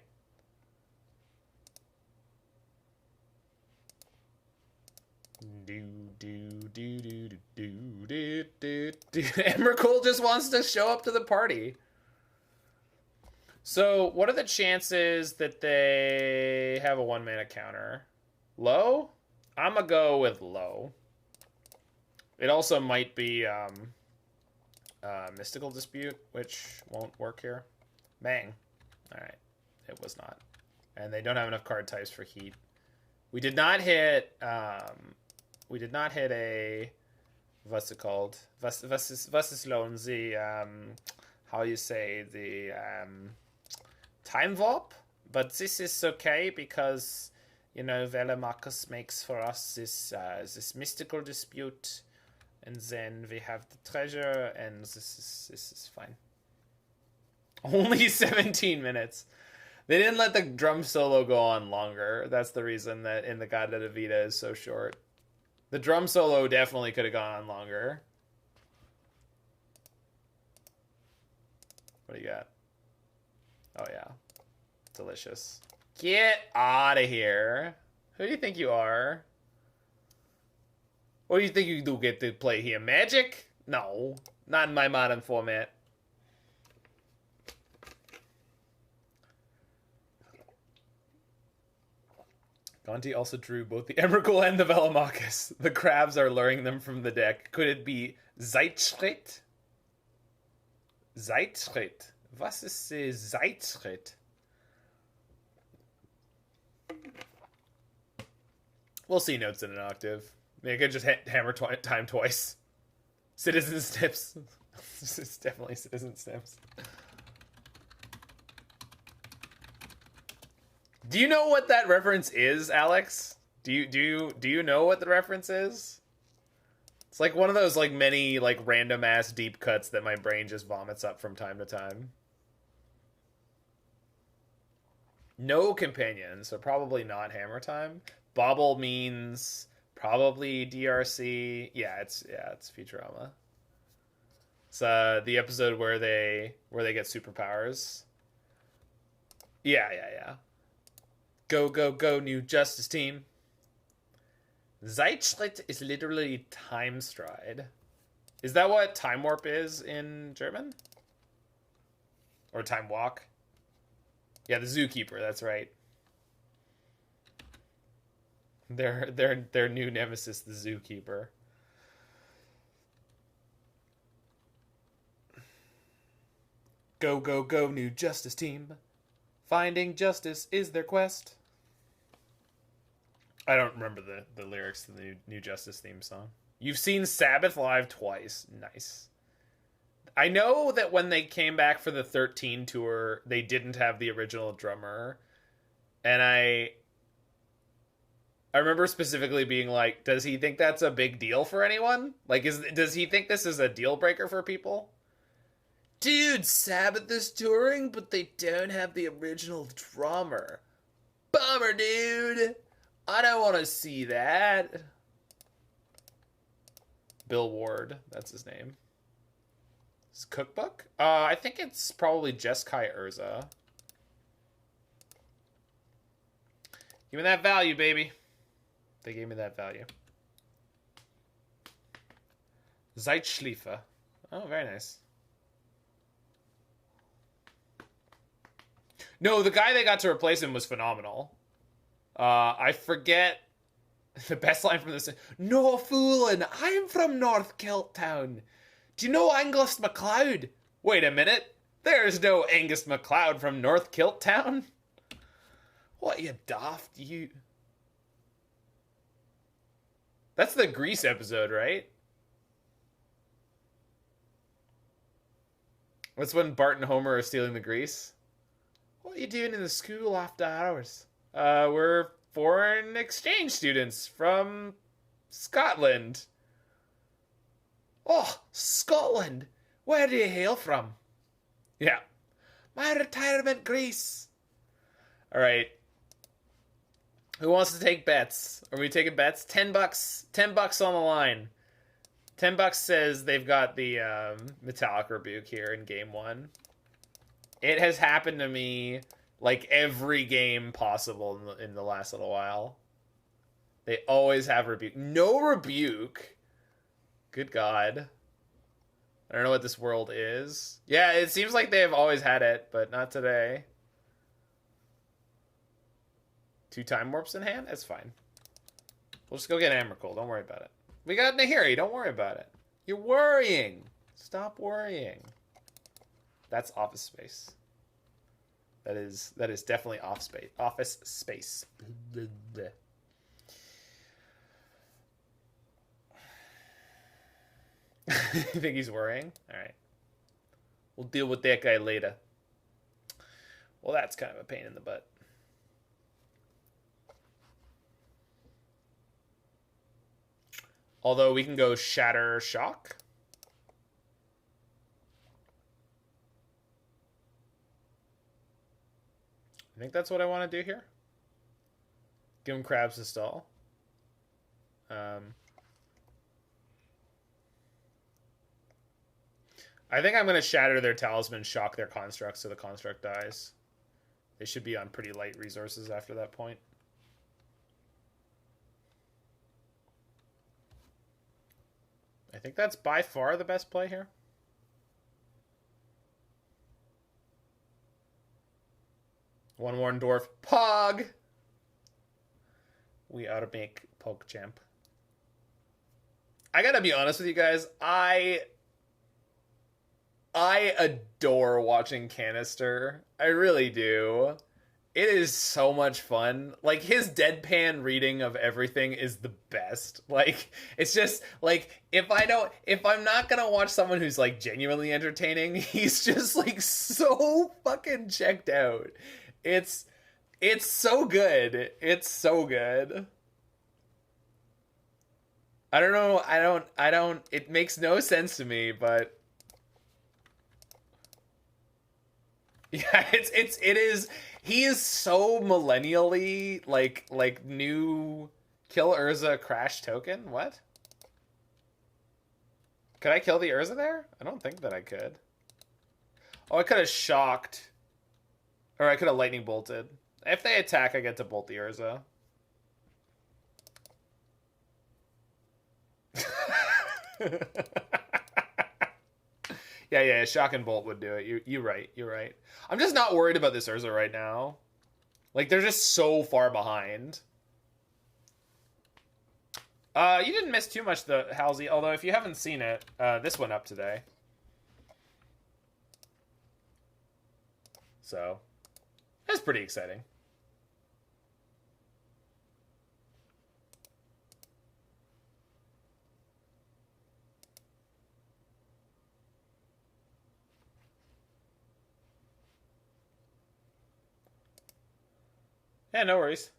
Emrakul just wants to show up to the party. So, what are the chances that they have a 1-mana counter? Low? I'm gonna go with low. It also might be Mystical Dispute, which won't work here. Bang. Alright. It was not. And they don't have enough card types for heat. We did not hit a what's it called? Was ist lohn sie how you say the time warp? But this is okay because Velomachus makes for us this Mystical Dispute. And then we have the treasure, and this is fine. Only 17 minutes. They didn't let the drum solo go on longer. That's the reason that Inagata Devita is so short. The drum solo definitely could have gone on longer. What do you got? Oh, yeah. Delicious. Get out of here. Who do you think you are? What do you think you do get to play here? Magic? No. Not in my modern format. Gonti also drew both the Emrakul and the Velomachus. The crabs are luring them from the deck. Could it be Zeitschritt? Zeitschritt. Was ist Zeitschritt? We'll see notes in an octave. Maybe I could just hammer time twice. Citizen Snips. It's definitely Citizen Snips. Do you know what that reference is, Alex? Do you know what the reference is? It's like one of those many random ass deep cuts that my brain just vomits up from time to time. No companion, so probably not hammer time. Bobble means probably DRC. Yeah, it's Futurama. It's the episode where they get superpowers. Yeah, yeah, yeah. Go, go, go, new Justice team. Zeitschritt is literally time stride. Is that what time warp is in German? Or time walk? Yeah, the zookeeper, that's right. Their new nemesis, the zookeeper. Go, go, go, new Justice team. Finding justice is their quest. I don't remember the lyrics to the new Justice theme song. You've seen Sabbath live twice. Nice. I know that when they came back for the 13 tour, they didn't have the original drummer. And I remember specifically being like, does he think that's a big deal for anyone? Like, does he think this is a deal breaker for people? Dude, Sabbath is touring, but they don't have the original drummer. Bummer, dude. I don't want to see that. Bill Ward, that's his name. His cookbook? I think it's probably Jeskai Urza. Give me that value, baby. They gave me that value. Zeitschleife. Oh, very nice. No, the guy they got to replace him was phenomenal. I forget the best line from this. No foolin', I'm from North Kilttown. Do you know Angus MacLeod? Wait a minute. There's no Angus MacLeod from North Kilttown. What, you daft, you... That's the Grease episode, right? That's when Bart and Homer are stealing the grease. What are you doing in the school after hours? We're foreign exchange students from Scotland. Oh, Scotland. Where do you hail from? Yeah. My retirement Greece. All right. Who wants to take bets? Are we taking bets? $10. $10 on the line. $10 says they've got the Metallic Rebuke here in game 1. It has happened to me like every game possible in the last little while. They always have Rebuke. No Rebuke. Good God. I don't know what this world is. Yeah, it seems like they have always had it, but not today. 2 time warps in hand? That's fine. We'll just go get Emrakul. Don't worry about it. We got Nahiri. Don't worry about it. You're worrying. Stop worrying. That's office space. That is definitely office space. You think he's worrying? All right. We'll deal with that guy later. Well, that's kind of a pain in the butt. Although we can go Shatter Shock. I think that's what I want to do here. Give him Crabs to stall. I think I'm going to Shatter their Talisman, Shock their Construct so the Construct dies. They should be on pretty light resources after that point. I think that's by far the best play here. One Worn Dwarf. Pog! We ought to make PogChamp. I gotta be honest with you guys. I adore watching Canister. I really do. It is so much fun. Like, his deadpan reading of everything is the best. Like, it's just, like, if I'm not gonna watch someone who's, like, genuinely entertaining, he's just, like, so fucking checked out. It's so good. It's so good. I don't know, I don't, it makes no sense to me, but... Yeah, it is... He is so millennially, like new kill Urza crash token. What? Could I kill the Urza there? I don't think that I could. Oh, I could have shocked. Or I could have lightning bolted. If they attack, I get to bolt the Urza. Yeah, shock and bolt would do it. You're right. You're right. I'm just not worried about this Urza right now. Like, they're just so far behind. You didn't miss too much, the Halsey. Although, if you haven't seen it, this went up today. So, that's pretty exciting. Yeah, no worries.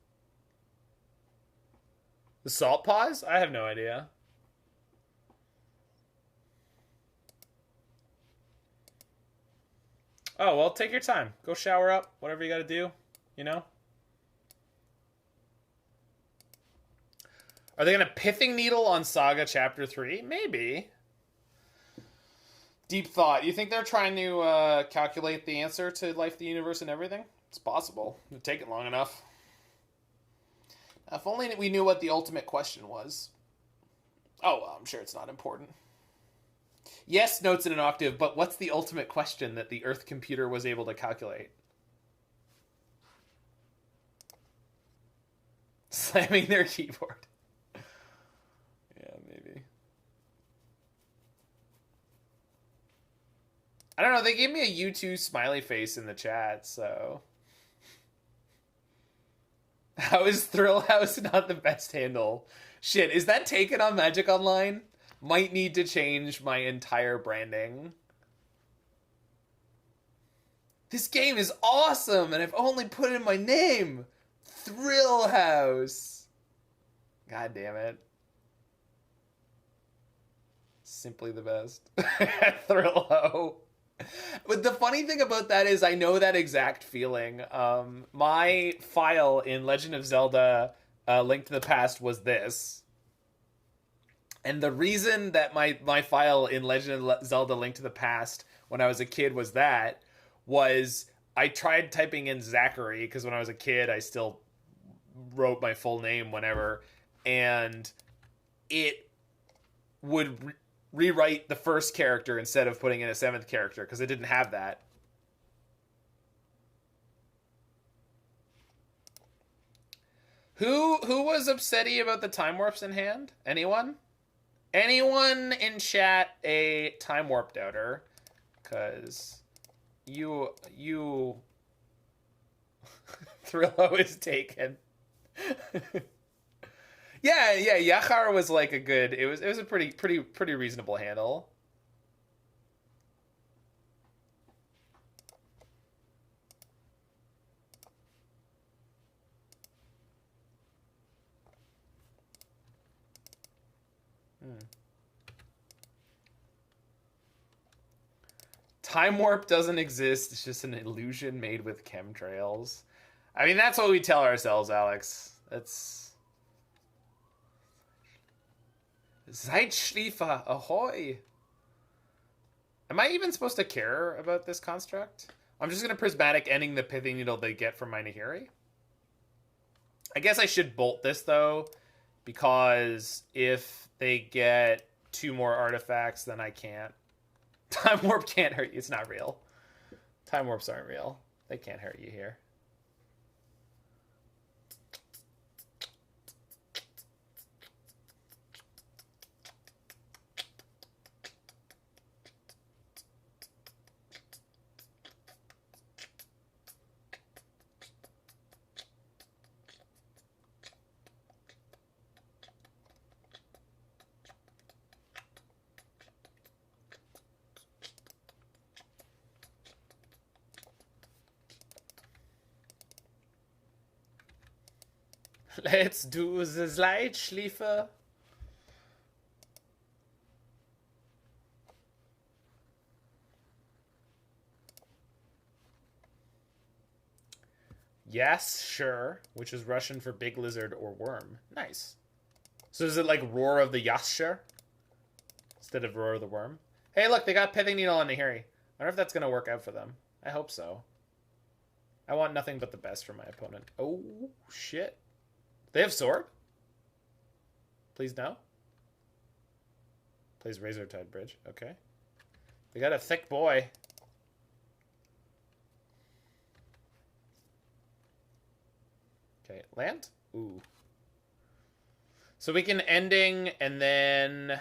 The salt pause? I have no idea. Oh, well, take your time. Go shower up. Whatever you gotta do, you know? Are they gonna Pithing Needle on Saga Chapter 3? Maybe. Deep thought. You think they're trying to calculate the answer to life, the universe, and everything? It's possible. It'd take it long enough. If only we knew what the ultimate question was. Oh, well, I'm sure it's not important. Yes, notes in an octave, but what's the ultimate question that the Earth computer was able to calculate? Slamming their keyboard. Yeah, maybe. I don't know, they gave me a U2 smiley face in the chat, so... How is Thrill House not the best handle? Shit, is that taken on Magic Online? Might need to change my entire branding. This game is awesome, and I've only put in my name. Thrill House. God damn it. Simply the best. Thrill Ho. But the funny thing about that is I know that exact feeling. My file in Legend of Zelda Link to the Past was this. And the reason that my file in Legend of Zelda Link to the Past when I was a kid was I tried typing in Zachary, because when I was a kid I still wrote my full name whenever, and it would rewrite the first character instead of putting in a seventh character because it didn't have that. Who was upsetty about the time warps in hand? Anyone? Anyone in chat a time warp doubter? Because you Thrillo is taken. Yeah, Yachar was like a good. It was a pretty reasonable handle. Time warp doesn't exist. It's just an illusion made with chemtrails. I mean, that's what we tell ourselves, Alex. That's Zeitschliefer, ahoy! Am I even supposed to care about this construct? I'm just going to Prismatic Ending the Pithing Needle they get from my Nahiri. I guess I should bolt this, though, because if they get 2 more artifacts, then I can't. Time Warp can't hurt you. It's not real. Time Warps aren't real. They can't hurt you here. Let's do the Zeitschliefer. Yes, sure. Which is Russian for big lizard or worm. Nice. So is it like Roar of the Yasher instead of Roar of the Worm? Hey, look, they got Pithing Needle on Nahiri. I wonder if that's going to work out for them. I hope so. I want nothing but the best for my opponent. Oh, shit. They have sword? Please no. Plays Razor Tide Bridge. Okay. They got a thick boy. Okay, land? Ooh. So we can ending and then...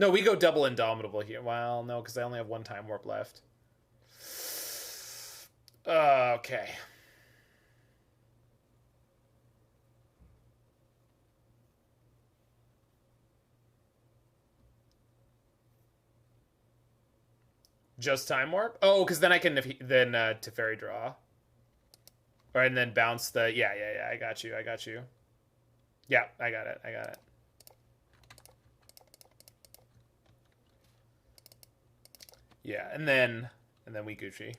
No, we go double Indomitable here. Well, no, because I only have one time warp left. Okay. Just time warp? Oh, because then I can then Teferi draw. Or and then bounce the... Yeah. I got you. Yeah, I got it. Yeah, and then we Gucci.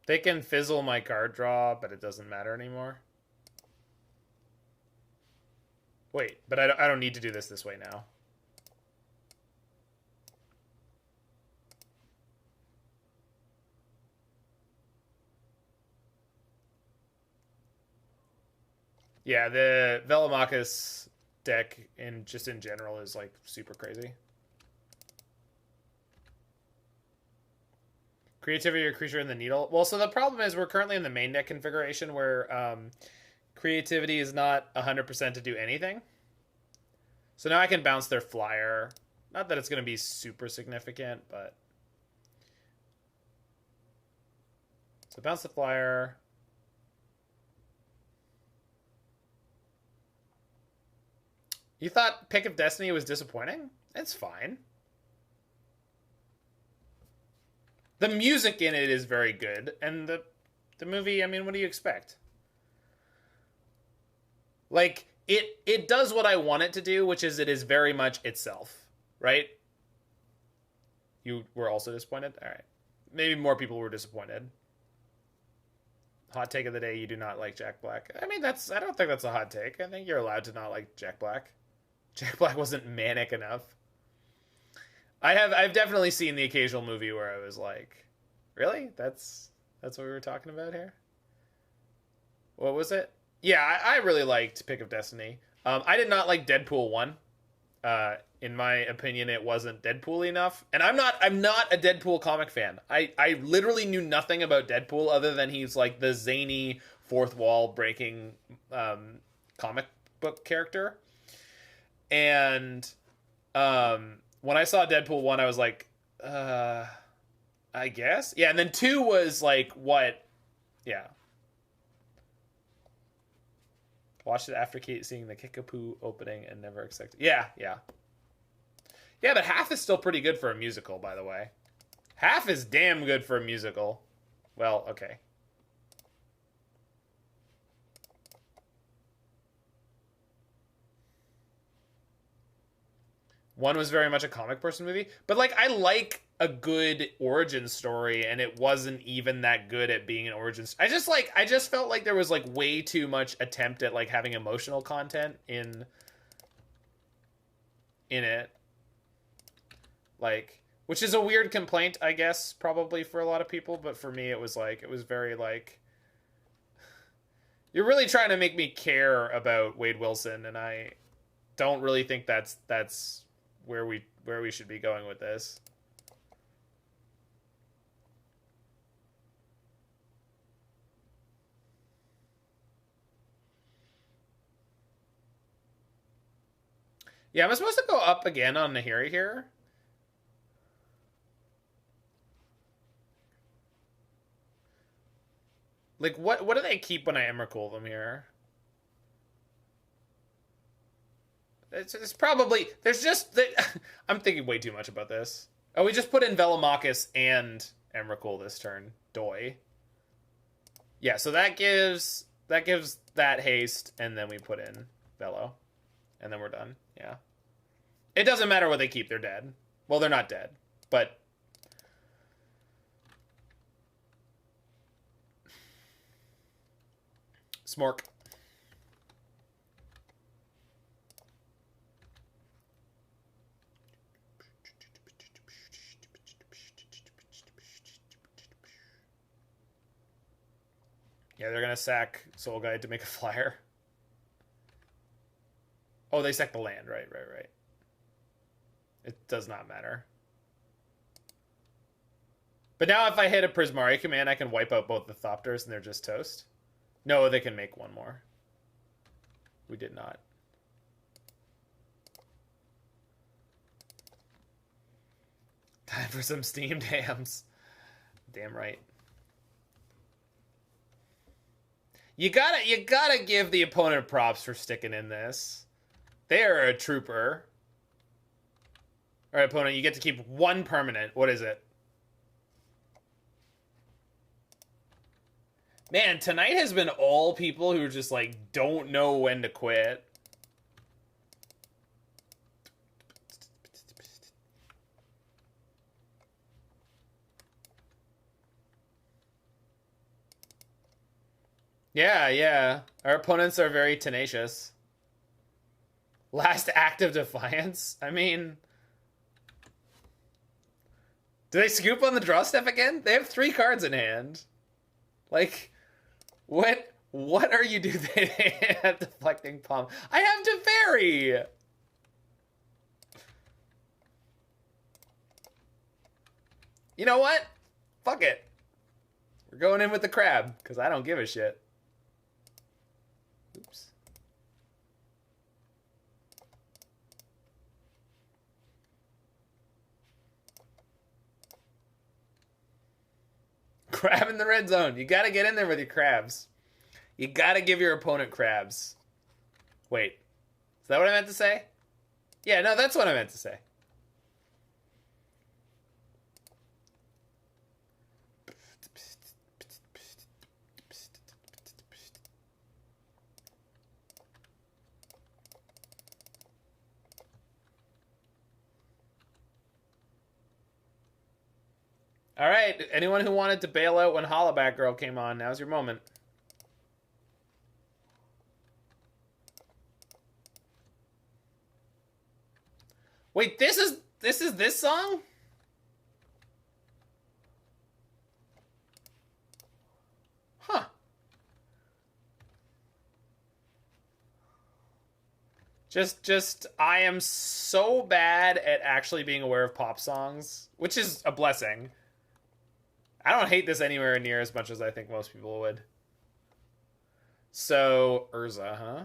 They can fizzle my card draw, but it doesn't matter anymore. Wait, but I don't need to do this way now. Yeah, the Velomachus deck in general is like super crazy. Creativity or creature in the needle. Well, so the problem is we're currently in the main deck configuration where creativity is not 100% to do anything. So now I can bounce their flyer. Not that it's going to be super significant, but... So bounce the flyer. You thought Pick of Destiny was disappointing? It's fine. The music in it is very good, and the movie, I mean, what do you expect? Like, it does what I want it to do, which is it is very much itself, right? You were also disappointed? All right. Maybe more people were disappointed. Hot take of the day, you do not like Jack Black. I mean, I don't think that's a hot take. I think you're allowed to not like Jack Black. Jack Black wasn't manic enough. I've definitely seen the occasional movie where I was like, really? That's what we were talking about here? What was it? Yeah, I really liked Pick of Destiny. I did not like Deadpool 1. In my opinion, it wasn't Deadpool enough. And I'm not a Deadpool comic fan. I literally knew nothing about Deadpool other than he's like the zany fourth wall breaking comic book character. And when I saw Deadpool 1, I was like, I guess. Yeah, and then 2 was like, what? Yeah. Watched it after seeing the Kickapoo opening and never expected. Yeah. Yeah, but Half is still pretty good for a musical, by the way. Half is damn good for a musical. Well, okay. One was very much a comic person movie, but like I like a good origin story, and it wasn't even that good at being an origin. I just felt like there was like way too much attempt at like having emotional content in it, like, which is a weird complaint, I guess, probably for a lot of people, but for me, it was very like, you're really trying to make me care about Wade Wilson, and I don't really think that's where we should be going with this. Yeah, am I supposed to go up again on Nahiri here? Like, what do they keep when I Emrakul them here? It's probably... There's just... I'm thinking way too much about this. Oh, we just put in Velomachus and Emrakul this turn. Doi. Yeah, so that gives that haste, and then we put in Velo. And then we're done. Yeah. It doesn't matter what they keep. They're dead. Well, they're not dead. but Smork. Yeah, they're gonna sack Soul Guide to make a flyer. Oh, they sack the land. Right. It does not matter. But now if I hit a Prismari Command, I can wipe out both the Thopters and they're just toast. No, they can make one more. We did not. Time for some steamed hams. Damn right. You gotta give the opponent props for sticking in this. They are a trooper. All right, opponent, you get to keep one permanent. What is it? Man, tonight has been all people who just, like, don't know when to quit. Yeah. Our opponents are very tenacious. Last act of defiance? I mean... Do they scoop on the draw step again? They have 3 cards in hand. Like, what are you doing? They have Deflecting Palm. I have Teferi! You know what? Fuck it. We're going in with the crab, because I don't give a shit. Oops. Crab in the red zone. You gotta get in there with your crabs. You gotta give your opponent crabs. Wait. Is that what I meant to say? Yeah, no, that's what I meant to say. All right, anyone who wanted to bail out when Hollaback Girl came on, now's your moment. Wait, this is this song? Huh. Just I am so bad at actually being aware of pop songs, which is a blessing. I don't hate this anywhere near as much as I think most people would. So, Urza, huh?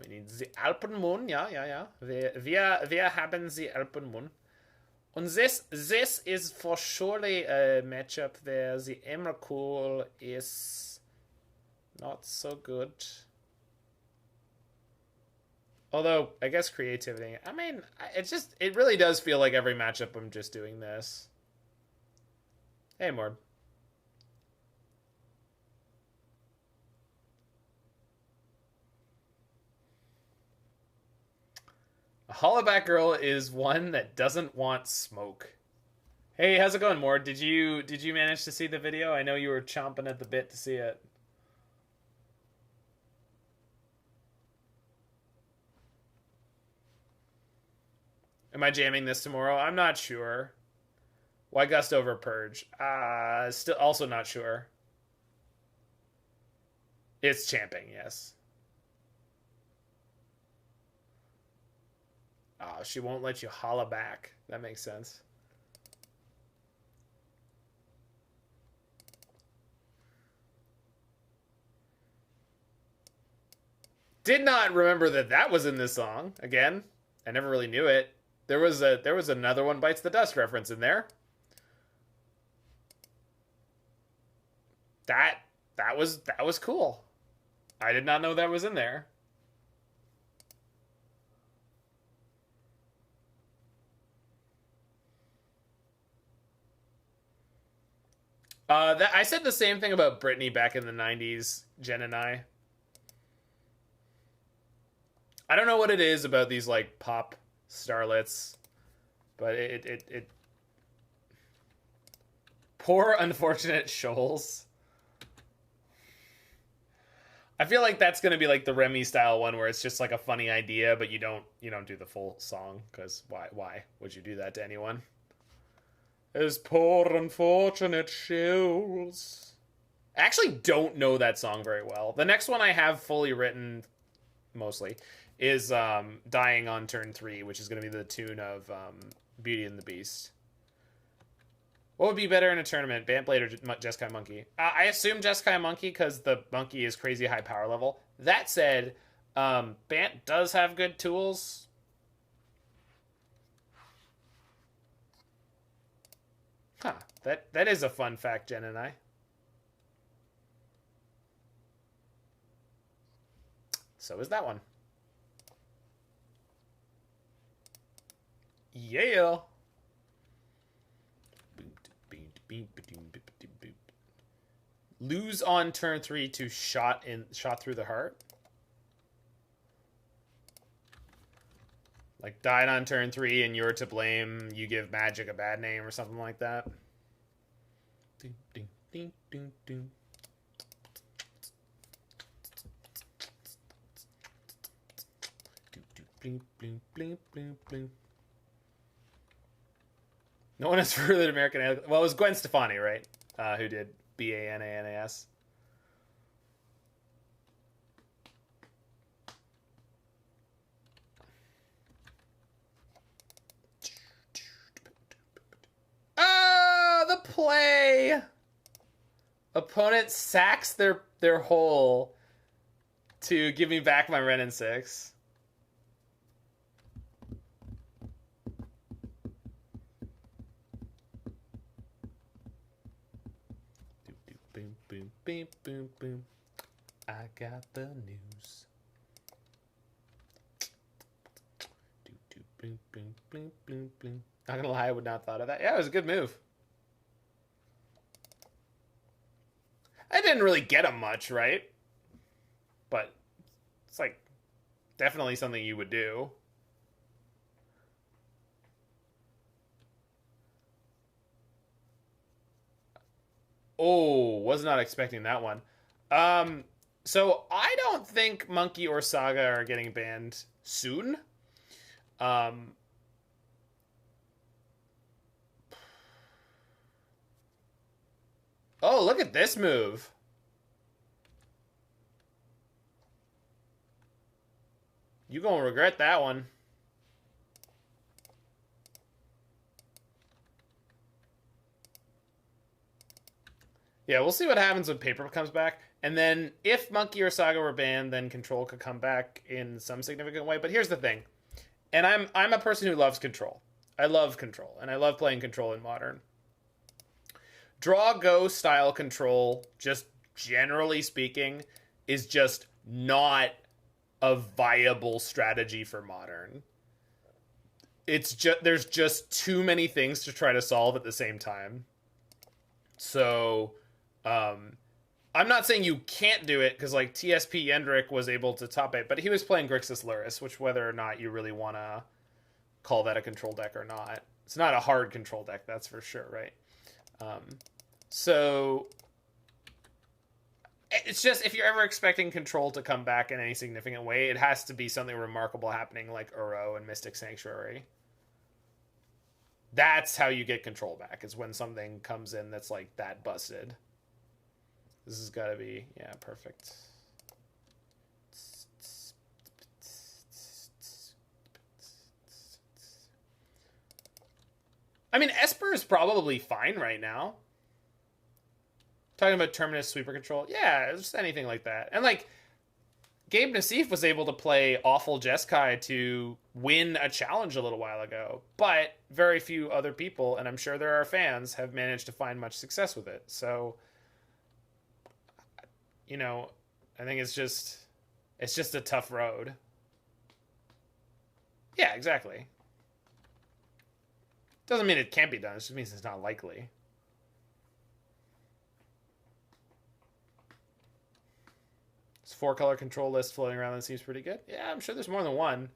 We need the Alpine Moon, yeah. Wir haben the Alpine Moon. And this is for surely a matchup where the Emrakul is not so good. Although, I guess creativity. I mean, it really does feel like every matchup I'm just doing this. Hey, Mord. A Hollaback Girl is one that doesn't want smoke. Hey, how's it going, Mord? Did you manage to see the video? I know you were chomping at the bit to see it. Am I jamming this tomorrow? I'm not sure. Why Gust over Purge? Still also not sure. It's champing, yes. Oh, she won't let you holla back. That makes sense. Did not remember that was in this song. Again, I never really knew it. There was another one Bites the Dust reference in there. That was cool. I did not know that was in there. I said the same thing about Britney back in the 90s, Jen and I. I don't know what it is about these like pop Starlets. But it poor unfortunate shoals. I feel like that's gonna be like the Remy style one where it's just like a funny idea, but you don't do the full song, because why would you do that to anyone? As poor unfortunate shoals. I actually don't know that song very well. The next one I have fully written, mostly, is Dying on Turn 3, which is going to be the tune of Beauty and the Beast. What would be better in a tournament, Bantblade or Jeskai Monkey? I assume Jeskai Monkey because the Monkey is crazy high power level. That said, Bant does have good tools. Huh, that is a fun fact, Jen and I. So is that one. Yeah. Lose on turn 3 to shot through the heart. Like died on turn 3 and you're to blame. You give Magic a bad name or something like that. Ding, ding, ding, ding, ding. Bling, bling, bling, bling, bling. No one has furthered American. Well, it was Gwen Stefani, right? Who did Bananas. Ah, the play. Opponent sacks their hole to give me back my Wrenn and Six. Boom, boom, boom, boom, boom. I got the news. Boom, boom, boom, boom, boom. Not gonna lie, I would not have thought of that. Yeah, it was a good move. I didn't really get him much, right? But it's like definitely something you would do. Oh, was not expecting that one. So I don't think Monkey or Saga are getting banned soon. Oh, look at this move. You gonna regret that one. Yeah, we'll see what happens when Paper comes back. And then if Monkey or Saga were banned, then Control could come back in some significant way. But here's the thing. And I'm a person who loves Control. I love Control. And I love playing Control in Modern. Draw Go style Control, just generally speaking, is just not a viable strategy for Modern. It's just there's just too many things to try to solve at the same time. So I'm not saying you can't do it, because like TSP Yendrick was able to top it, but he was playing Grixis Luris, which whether or not you really want to call that a control deck or not, it's not a hard control deck, that's for sure, right? So it's just, if you're ever expecting Control to come back in any significant way, it has to be something remarkable happening like Uro and Mystic Sanctuary. That's how you get Control back, is when something comes in that's like that busted. This has got to be, yeah, perfect. I mean, Esper is probably fine right now. Talking about Terminus Sweeper Control. Yeah, just anything like that. And like, Gabe Nassif was able to play awful Jeskai to win a challenge a little while ago. But very few other people, and I'm sure there are fans, have managed to find much success with it. So, you know, I think it's just a tough road. Yeah, exactly. Doesn't mean it can't be done. It just means it's not likely. This 4-color control list floating around that seems pretty good. Yeah, I'm sure there's more than one.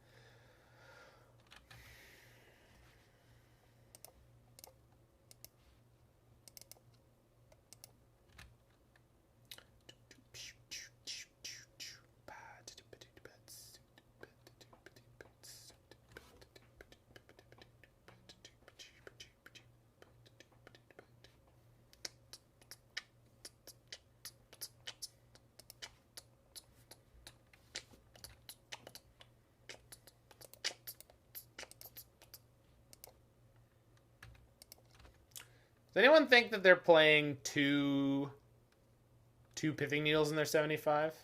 Does anyone think that they're playing two Pithing Needles in their 75?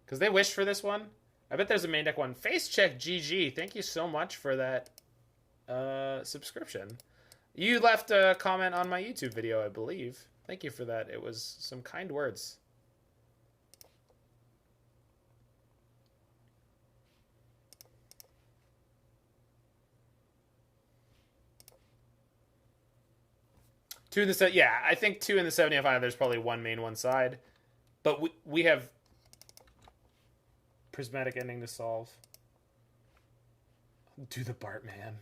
Because they wished for this one. I bet there's a main deck one. Face check GG. Thank you so much for that subscription. You left a comment on my YouTube video, I believe. Thank you for that. It was some kind words. Two in the set, yeah. I think two in the 75. There's probably one main, one side, but we have Prismatic Ending to solve. Do the Bartman.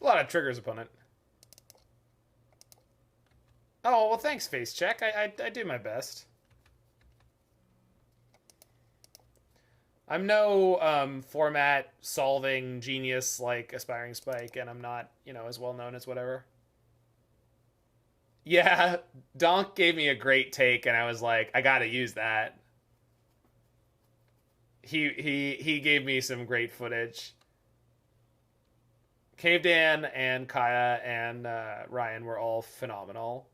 A lot of triggers, opponent. Oh, well, thanks, Face Check. I do my best. I'm no format solving genius like Aspiring Spike, and I'm not, you know, as well known as whatever. Yeah, Donk gave me a great take, and I was like, I gotta use that. He gave me some great footage. Cave Dan and Kaya and Ryan were all phenomenal.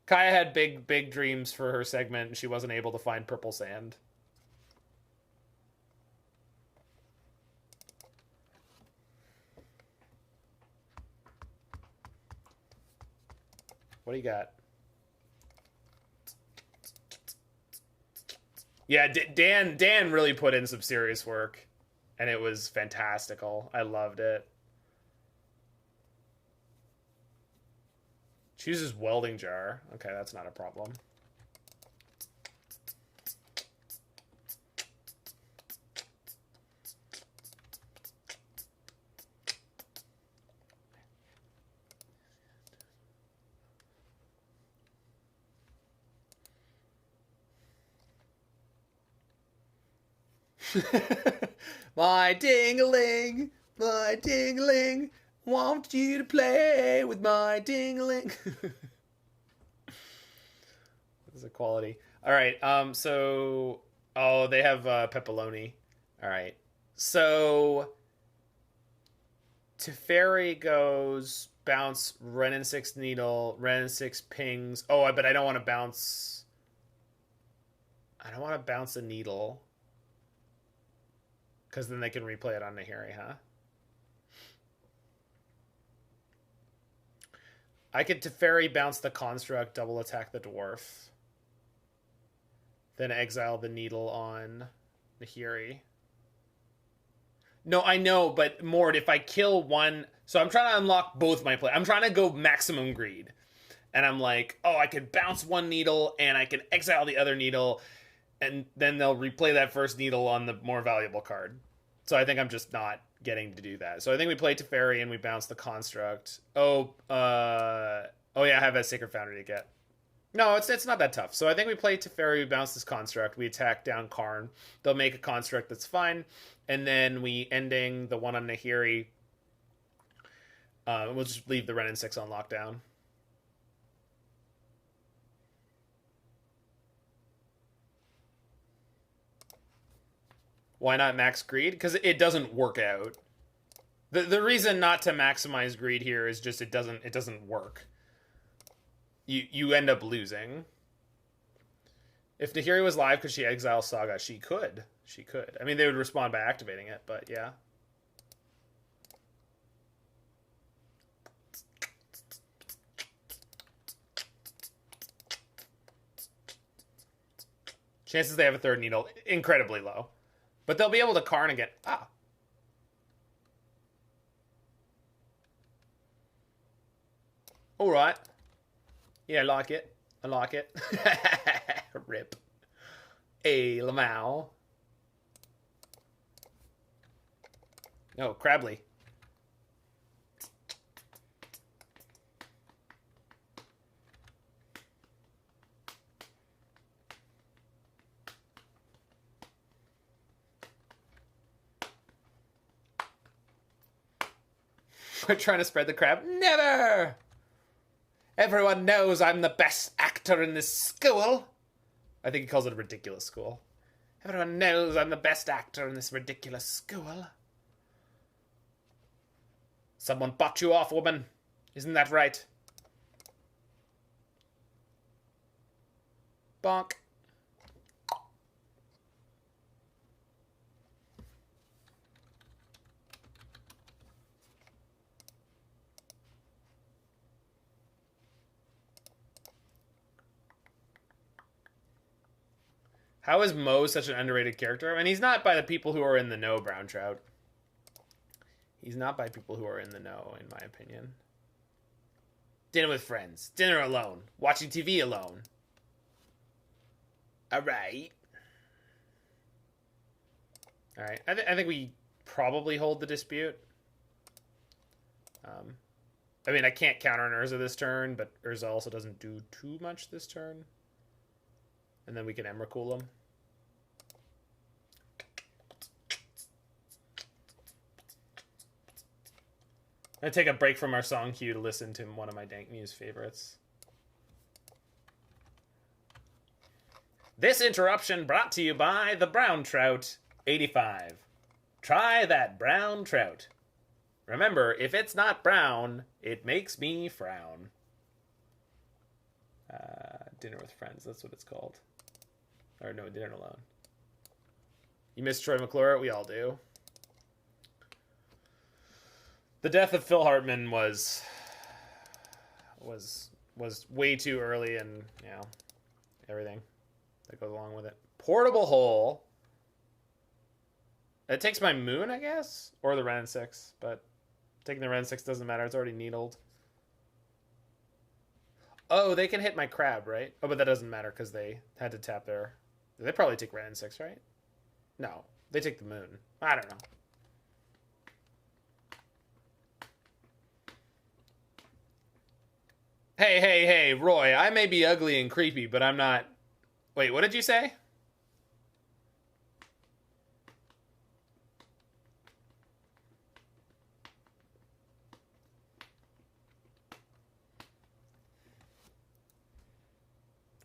Kaya had big dreams for her segment, and she wasn't able to find purple sand. What do you got? Yeah, Dan really put in some serious work, and it was fantastical. I loved it. Chooses Welding Jar. Okay, that's not a problem. My ding-a-ling, want you to play with my ding-a-ling. This is a quality. All right, so... Oh, they have Pepperoni. All right. So... Teferi goes bounce Wrenn and Six Needle, Wrenn and Six pings. Oh, but I don't want to bounce... I don't want to bounce a Needle. Because then they can replay it on Nahiri, huh? I could Teferi bounce the Construct, double attack the Dwarf. Then exile the Needle on Nahiri. No, I know, but Mord, if I kill one... So I'm trying to unlock both my play. I'm trying to go maximum greed. And I'm like, oh, I could bounce one Needle, and I can exile the other Needle, and then they'll replay that first Needle on the more valuable card. So I think I'm just not getting to do that. So I think we play Teferi and we bounce the Construct. Oh yeah, I have a Sacred Foundry to get. No, it's not that tough. So I think we play Teferi, we bounce this Construct, we attack down Karn. They'll make a Construct that's fine. And then we ending the one on Nahiri. We'll just leave the Wrenn and Six on lockdown. Why not max greed? Because it doesn't work out. The reason not to maximize greed here is just it doesn't work. You end up losing. If Nahiri was live, could she exile Saga? She could. She could. I mean, they would respond by activating it, but yeah. Chances they have a third Needle, incredibly low. But they'll be able to Karn again. Ah. All right. Yeah, I like it. I like it. Rip. A Lamau. No, Crably. We're trying to spread the crab. Never! Everyone knows I'm the best actor in this school. I think he calls it a ridiculous school. Everyone knows I'm the best actor in this ridiculous school. Someone bought you off, woman. Isn't that right? Bonk. How is Mo such an underrated character? I mean, he's not by the people who are in the know, Brown Trout. He's not by people who are in the know, in my opinion. Dinner with friends. Dinner alone. Watching TV alone. Alright. Alright. I think we probably hold the dispute. I mean, I can't counter an Urza this turn, but Urza also doesn't do too much this turn. And then we can Emrakul him. I'm going to take a break from our song queue to listen to one of my Dank Muse favorites. This interruption brought to you by the Brown Trout 85. Try that brown trout. Remember, if it's not brown, it makes me frown. Dinner with friends, that's what it's called. Or no, dinner alone. You miss Troy McClure? We all do. The death of Phil Hartman was way too early, and you know, everything that goes along with it. Portable hole. It takes my moon, I guess, or the Wrenn and Six, but taking the Wrenn and Six doesn't matter. It's already needled. Oh, they can hit my crab, right? Oh, but that doesn't matter because they had to tap their. They probably take Wrenn and Six, right? No, they take the moon. I don't know. Hey, Roy, I may be ugly and creepy, but I'm not... Wait, what did you say?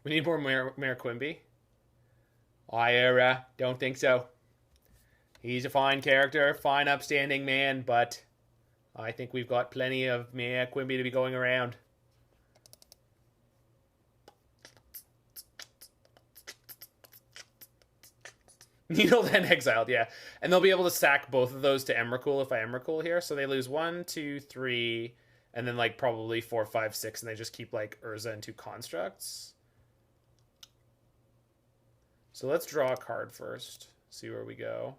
We need more Mayor Quimby? I don't think so. He's a fine character, fine upstanding man, but I think we've got plenty of Mayor Quimby to be going around. Needled and exiled, yeah. And they'll be able to sack both of those to Emrakul if I Emrakul here. So they lose 1, 2, 3, and then like probably 4, 5, 6, and they just keep like Urza and 2 constructs. So let's draw a card first. See where we go.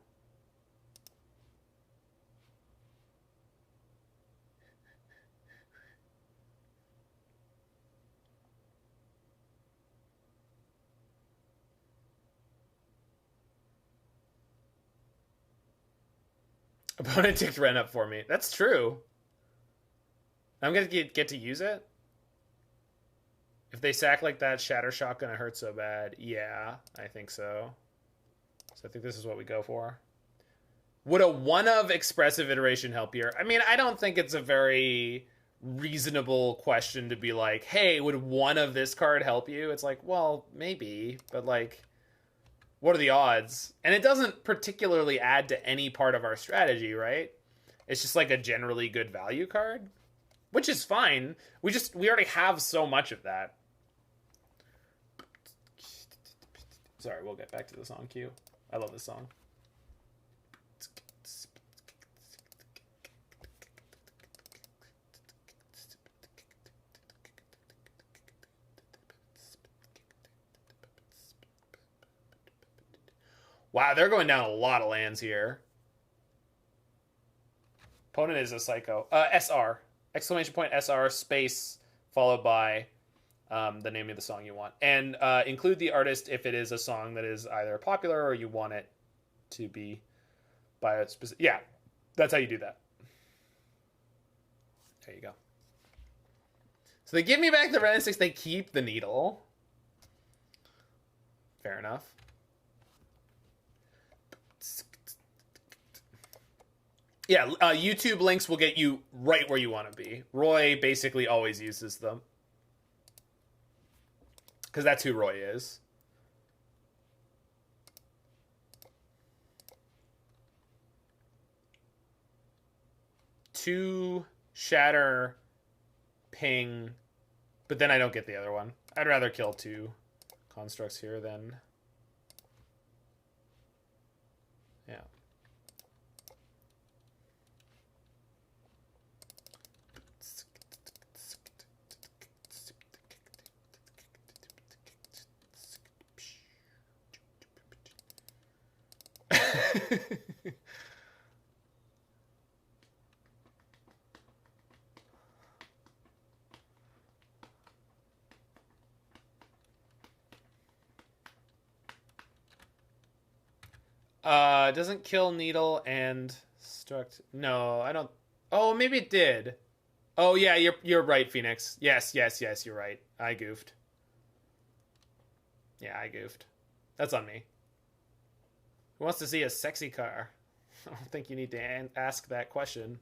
Opponent ticked Wrenn up for me. That's true. I'm going to get to use it. If they sack like that, Shatter Shock gonna hurt so bad. Yeah, I think so. So I think this is what we go for. Would a one of expressive iteration help here? I mean, I don't think it's a very reasonable question to be like, hey, would one of this card help you? It's like, well, maybe, but like, what are the odds? And it doesn't particularly add to any part of our strategy, right? It's just like a generally good value card, which is fine. We already have so much of that. Sorry, we'll get back to the song queue. I love this song. Wow, they're going down a lot of lands here. Opponent is a psycho. SR. Exclamation point SR space followed by the name of the song you want. And include the artist if it is a song that is either popular or you want it to be by a specific... Yeah, that's how you do that. There you go. So they give me back the Wrenn and Six. They keep the needle. Fair enough. Yeah, YouTube links will get you right where you want to be. Roy basically always uses them. Because that's who Roy is. Two shatter ping, but then I don't get the other one. I'd rather kill two constructs here than... Yeah. Doesn't kill needle and struct. No, I don't. Oh, maybe it did. Oh yeah, you're right, Phoenix. Yes, you're right. I goofed. Yeah, I goofed. That's on me. Who wants to see a sexy car? I don't think you need to ask that question.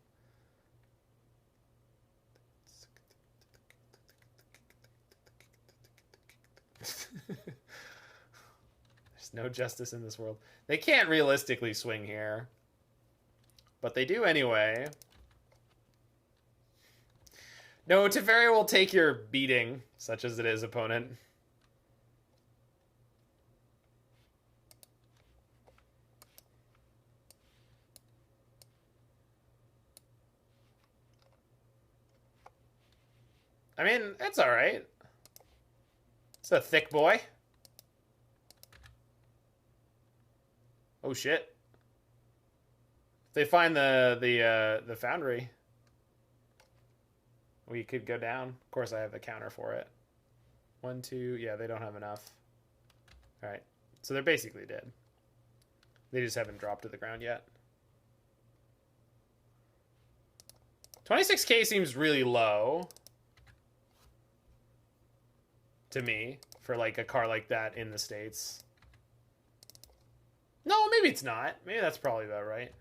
There's no justice in this world. They can't realistically swing here. But they do anyway. No, Teferi will take your beating, such as it is, opponent. I mean, it's alright. It's a thick boy. Oh shit. If they find the foundry, we could go down. Of course I have the counter for it. 1, 2, yeah, they don't have enough. Alright. So they're basically dead. They just haven't dropped to the ground yet. 26k seems really low to me for like a car like that in the States. No, maybe it's not. Maybe that's probably about right.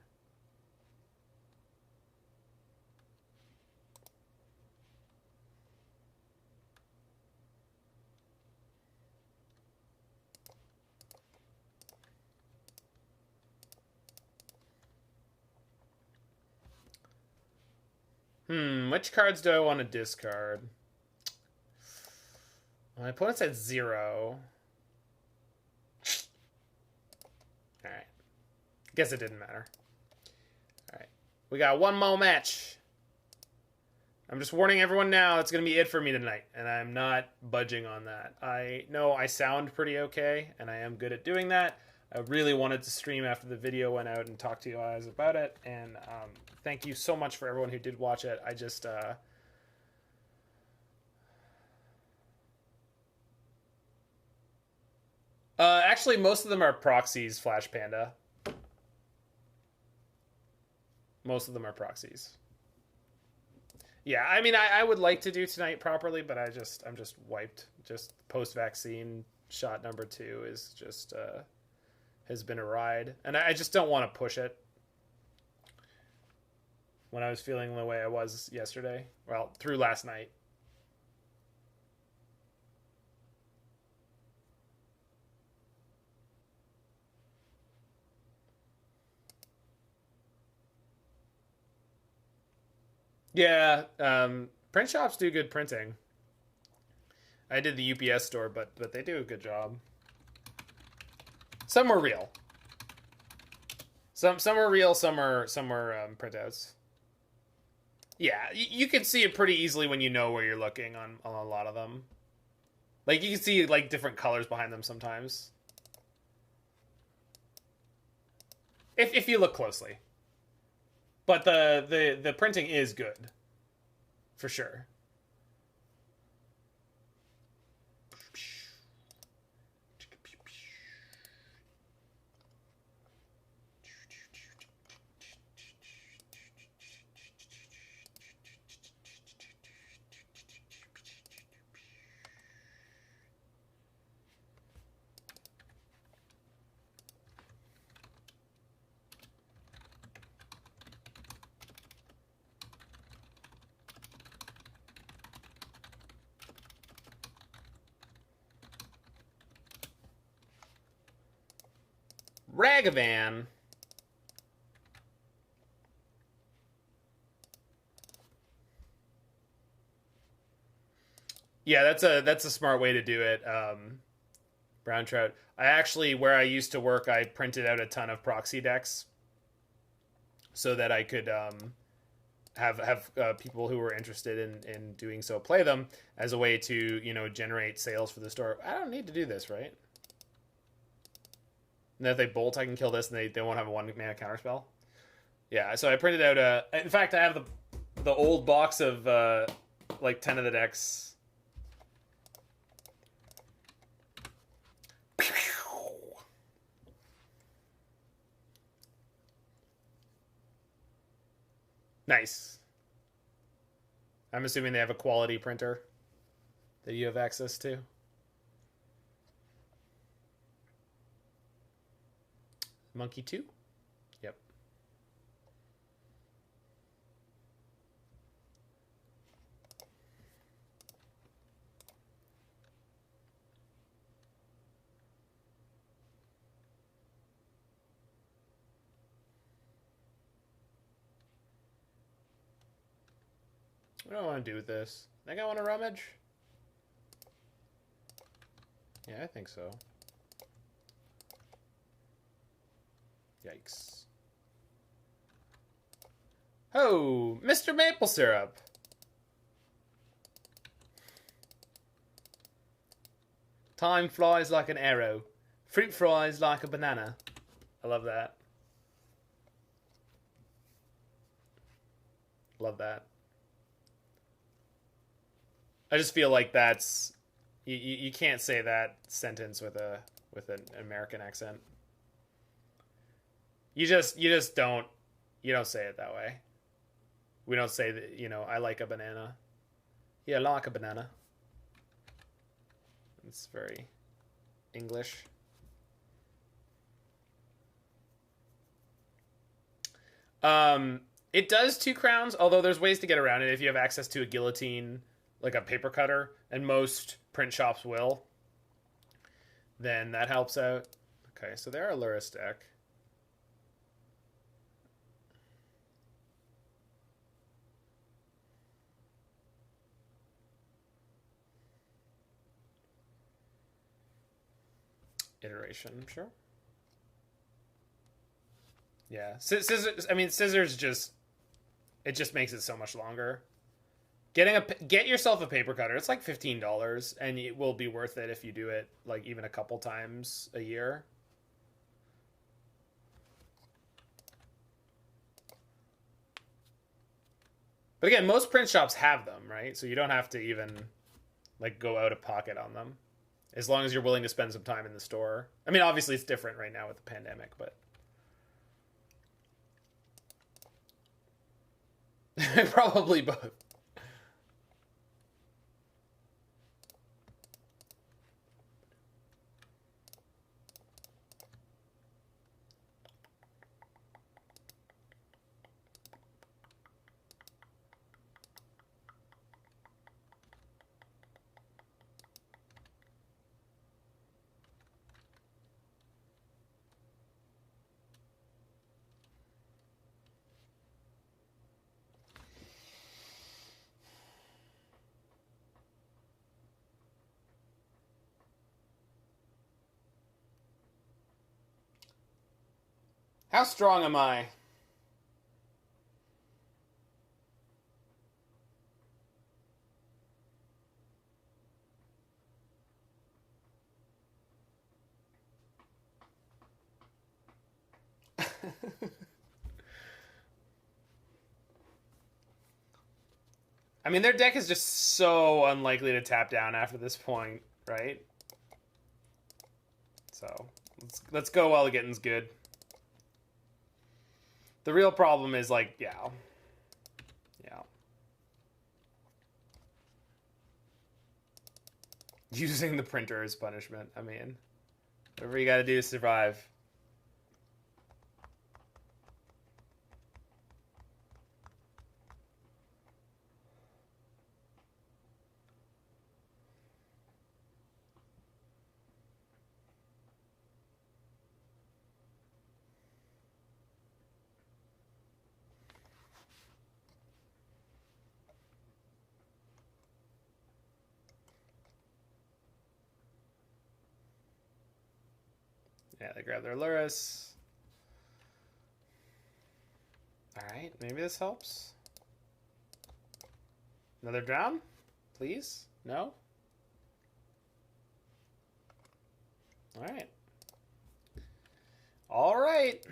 Which cards do I want to discard? My opponent's at 0. Alright. Guess it didn't matter. Alright. We got one more match. I'm just warning everyone now, it's going to be it for me tonight. And I'm not budging on that. I know I sound pretty okay, and I am good at doing that. I really wanted to stream after the video went out and talk to you guys about it. And thank you so much for everyone who did watch it. I just... actually, most of them are proxies, Flash Panda. Most of them are proxies. Yeah, I mean, I would like to do tonight properly, but I'm just wiped. Just post-vaccine shot number 2 is just... has been a ride. And I just don't want to push it when I was feeling the way I was yesterday. Well, through last night. Yeah, print shops do good printing. I did the UPS store, but they do a good job. Some were real. Some are real, some were printouts. Yeah, you can see it pretty easily when you know where you're looking on a lot of them. Like, you can see, like, different colors behind them sometimes. If you look closely. But the printing is good. For sure. Ragavan. Yeah, that's a smart way to do it. Brown Trout. I actually, where I used to work, I printed out a ton of proxy decks so that I could have people who were interested in doing so play them as a way to generate sales for the store. I don't need to do this, right? And if they bolt, I can kill this, and they won't have a 1-mana counterspell. Yeah, so I printed out a. In fact, I have the old box of like 10 of the decks. Nice. I'm assuming they have a quality printer that you have access to. Monkey 2? Yep. What do I want to do with this? I think I want to rummage. Yeah, I think so. Yikes. Oh, Mr. Maple Syrup. Time flies like an arrow. Fruit flies like a banana. I love that. Love that. I just feel like that's you can't say that sentence with an American accent. You just don't say it that way. We don't say that, I like a banana. Yeah, I like a banana. It's very English. It does 2 crowns, although there's ways to get around it if you have access to a guillotine, like a paper cutter, and most print shops will. Then that helps out. Okay, so they're a Luris deck. Iteration, sure. Yeah, scissors. I mean, scissors just makes it so much longer. Get yourself a paper cutter. It's like $15, and it will be worth it if you do it like even a couple times a year. But again, most print shops have them, right? So you don't have to even like go out of pocket on them, as long as you're willing to spend some time in the store. I mean, obviously it's different right now with the pandemic, but probably both. How strong am I? I mean, their deck is just so unlikely to tap down after this point, right? So let's go while the getting's good. The real problem is like, yeah. Using the printer as punishment. I mean, whatever you got to do to survive. Yeah, they grab their Luris. Alright, maybe this helps. Another drown? Please? No? Alright. Alright.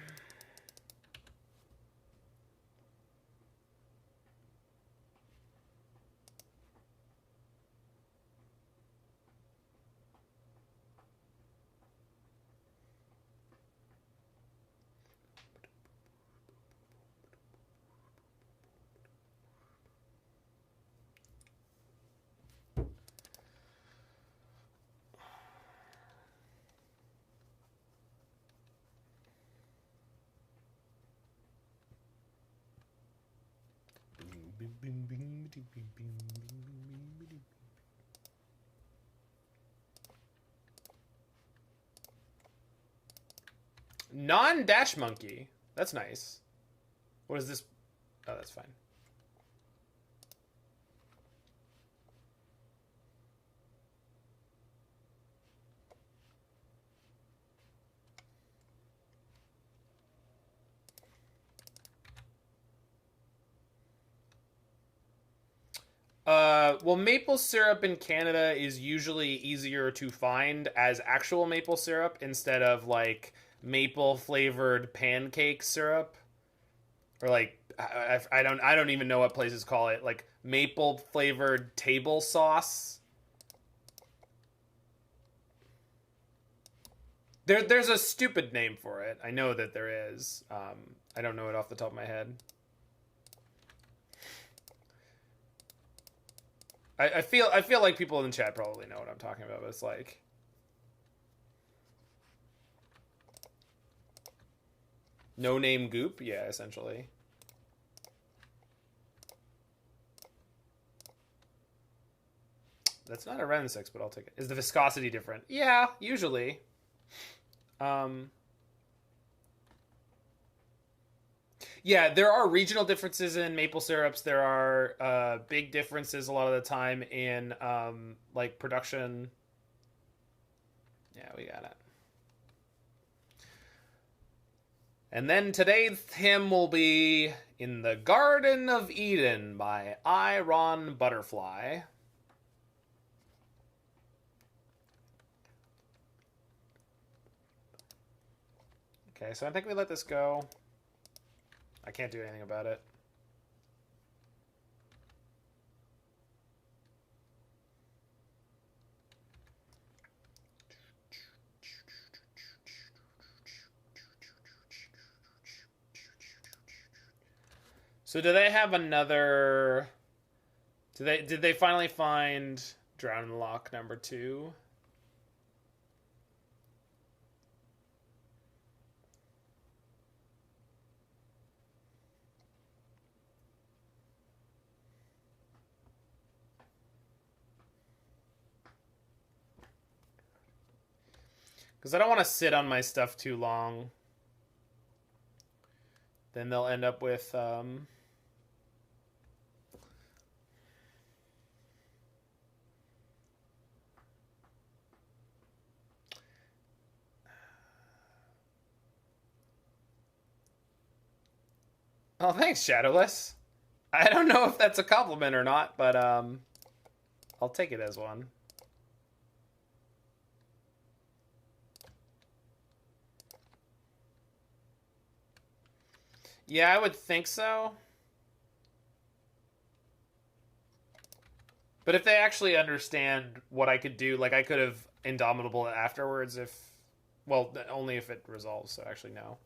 Non-dash monkey. That's nice. What is this? Oh, that's fine. Well, maple syrup in Canada is usually easier to find as actual maple syrup instead of like maple flavored pancake syrup, or like I don't even know what places call it, like maple flavored table sauce. There's a stupid name for it. I know that there is. I don't know it off the top of my head. I feel like people in the chat probably know what I'm talking about, but it's like no name goop, yeah, essentially. That's not a Wrenn and Six, but I'll take it. Is the viscosity different? Yeah, usually. Yeah, there are regional differences in maple syrups. There are big differences a lot of the time in like production. Yeah, we got it. And then today's hymn will be In the Garden of Eden by Iron Butterfly. Okay, so I think we let this go. I can't do anything about it. So do they have another... Did they finally find Drown in the Loch number 2? Because I don't want to sit on my stuff too long. Then they'll end up with... Oh, thanks, Shadowless. I don't know if that's a compliment or not, but I'll take it as one. Yeah, I would think so. But if they actually understand what I could do, like I could have Indomitable it afterwards if... Well, only if it resolves, so actually no.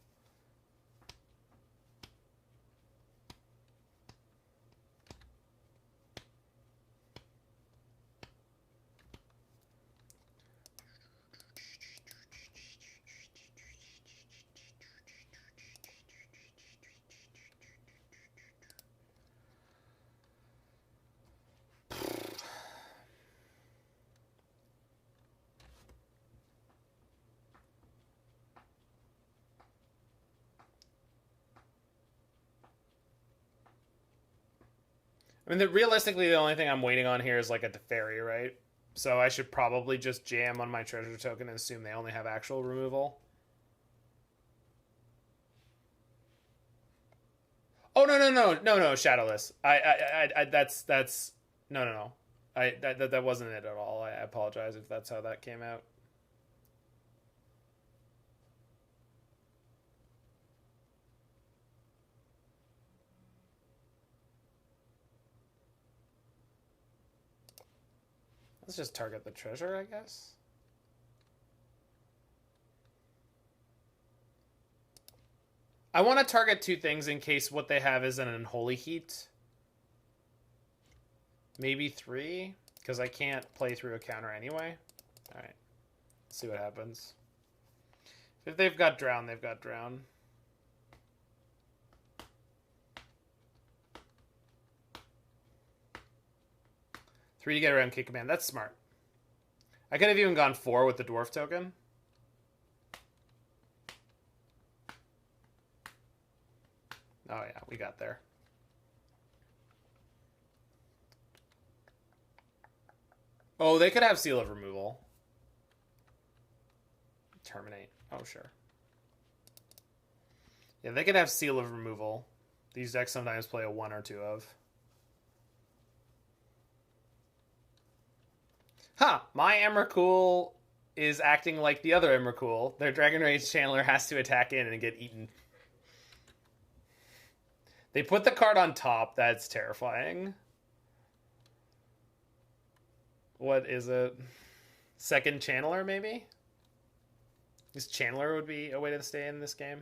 I mean, realistically, the only thing I'm waiting on here is like a Teferi, right? So I should probably just jam on my treasure token and assume they only have actual removal. Oh no, Shadowless. That's no. That wasn't it at all. I apologize if that's how that came out. Let's just target the treasure, I guess. I want to target two things in case what they have is an Unholy Heat. Maybe three, because I can't play through a counter anyway. Alright, let's see what happens. If they've got Drown, they've got Drown. Three to get around Kick Command. That's smart. I could have even gone 4 with the Dwarf token. Oh yeah, we got there. Oh, they could have Seal of Removal. Terminate. Oh, sure. Yeah, they could have Seal of Removal. These decks sometimes play a 1 or 2 of. Huh, my Emrakul is acting like the other Emrakul. Their Dragon Rage Channeler has to attack in and get eaten. They put the card on top. That's terrifying. What is it? Second Channeler, maybe? This Channeler would be a way to stay in this game.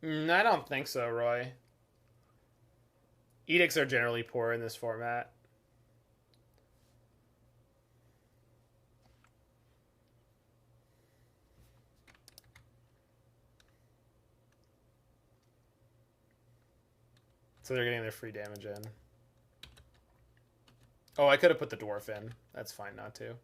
I don't think so, Roy. Edicts are generally poor in this format. So they're getting their free damage in. Oh, I could have put the Dwarf in. That's fine not to.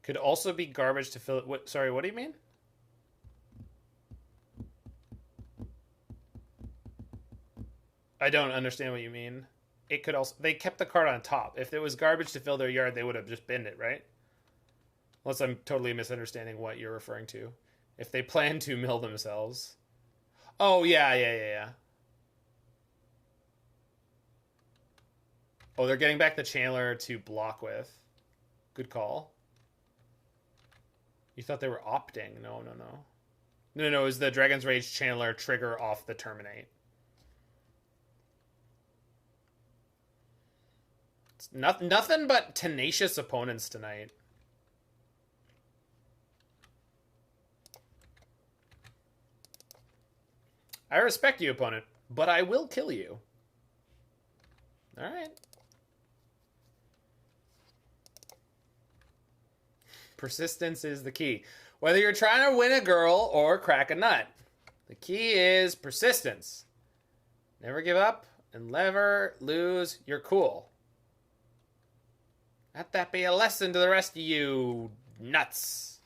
Could also be garbage to fill it. What? Sorry, what do you mean? I don't understand what you mean. It could also... They kept the card on top. If it was garbage to fill their yard, they would have just binned it, right? Unless I'm totally misunderstanding what you're referring to. If they plan to mill themselves. Oh, yeah. Oh, they're getting back the Channeler to block with. Good call. You thought they were opting. No. No, it was the Dragon's Rage Channeler trigger off the Terminate. It's nothing but tenacious opponents tonight. I respect you, opponent, but I will kill you. Alright. Persistence is the key. Whether you're trying to win a girl or crack a nut, the key is persistence. Never give up and never lose your cool. Let that be a lesson to the rest of you nuts.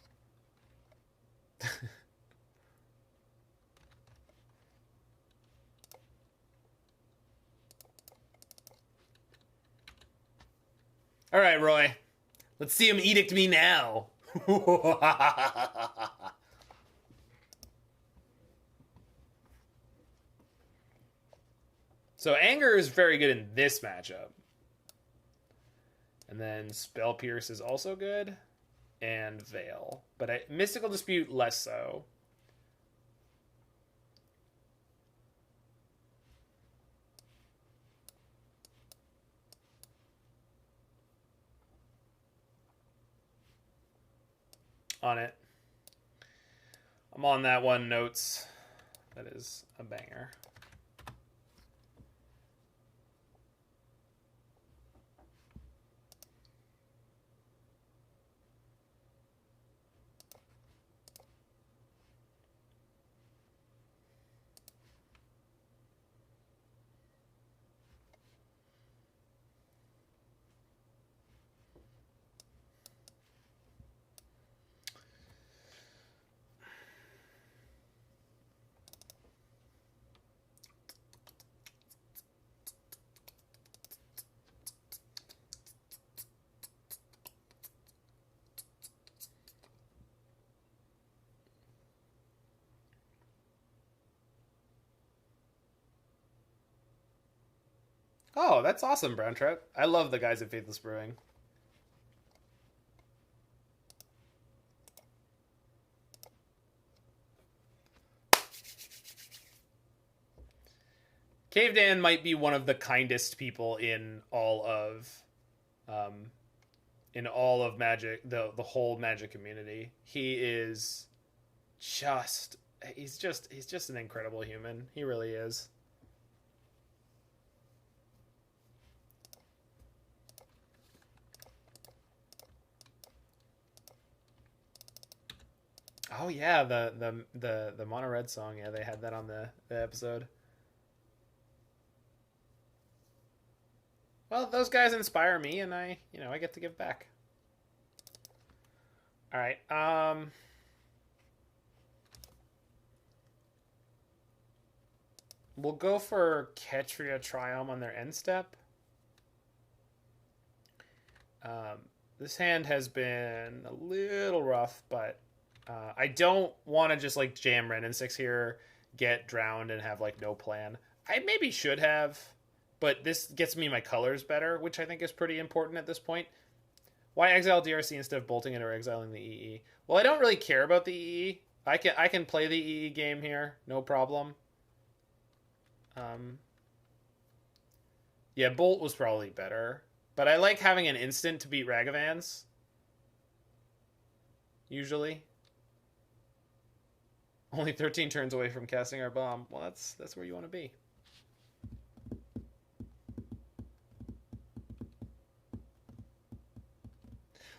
All right, Roy. Let's see him edict me now. So Anger is very good in this matchup. And then Spell Pierce is also good. And Veil. But Mystical Dispute, less so. On it. I'm on that one, notes. That is a banger. Oh, that's awesome, Brown Trout. I love the guys at Faithless Brewing. Cave Dan might be one of the kindest people in all of Magic, the whole Magic community. He's just an incredible human. He really is. Oh yeah, the Mono Red song. Yeah, they had that on the episode. Well, those guys inspire me, and I get to give back. All right. We'll go for Ketria Triome on their end step. This hand has been a little rough, but I don't want to just like jam Wrenn and Six here, get drowned, and have like no plan. I maybe should have, but this gets me my colors better, which I think is pretty important at this point. Why exile DRC instead of bolting it or exiling the EE? Well, I don't really care about the EE. I can play the EE game here, no problem. Yeah, Bolt was probably better. But I like having an instant to beat Ragavans. Usually. Only 13 turns away from casting our bomb. Well, that's where you want to be.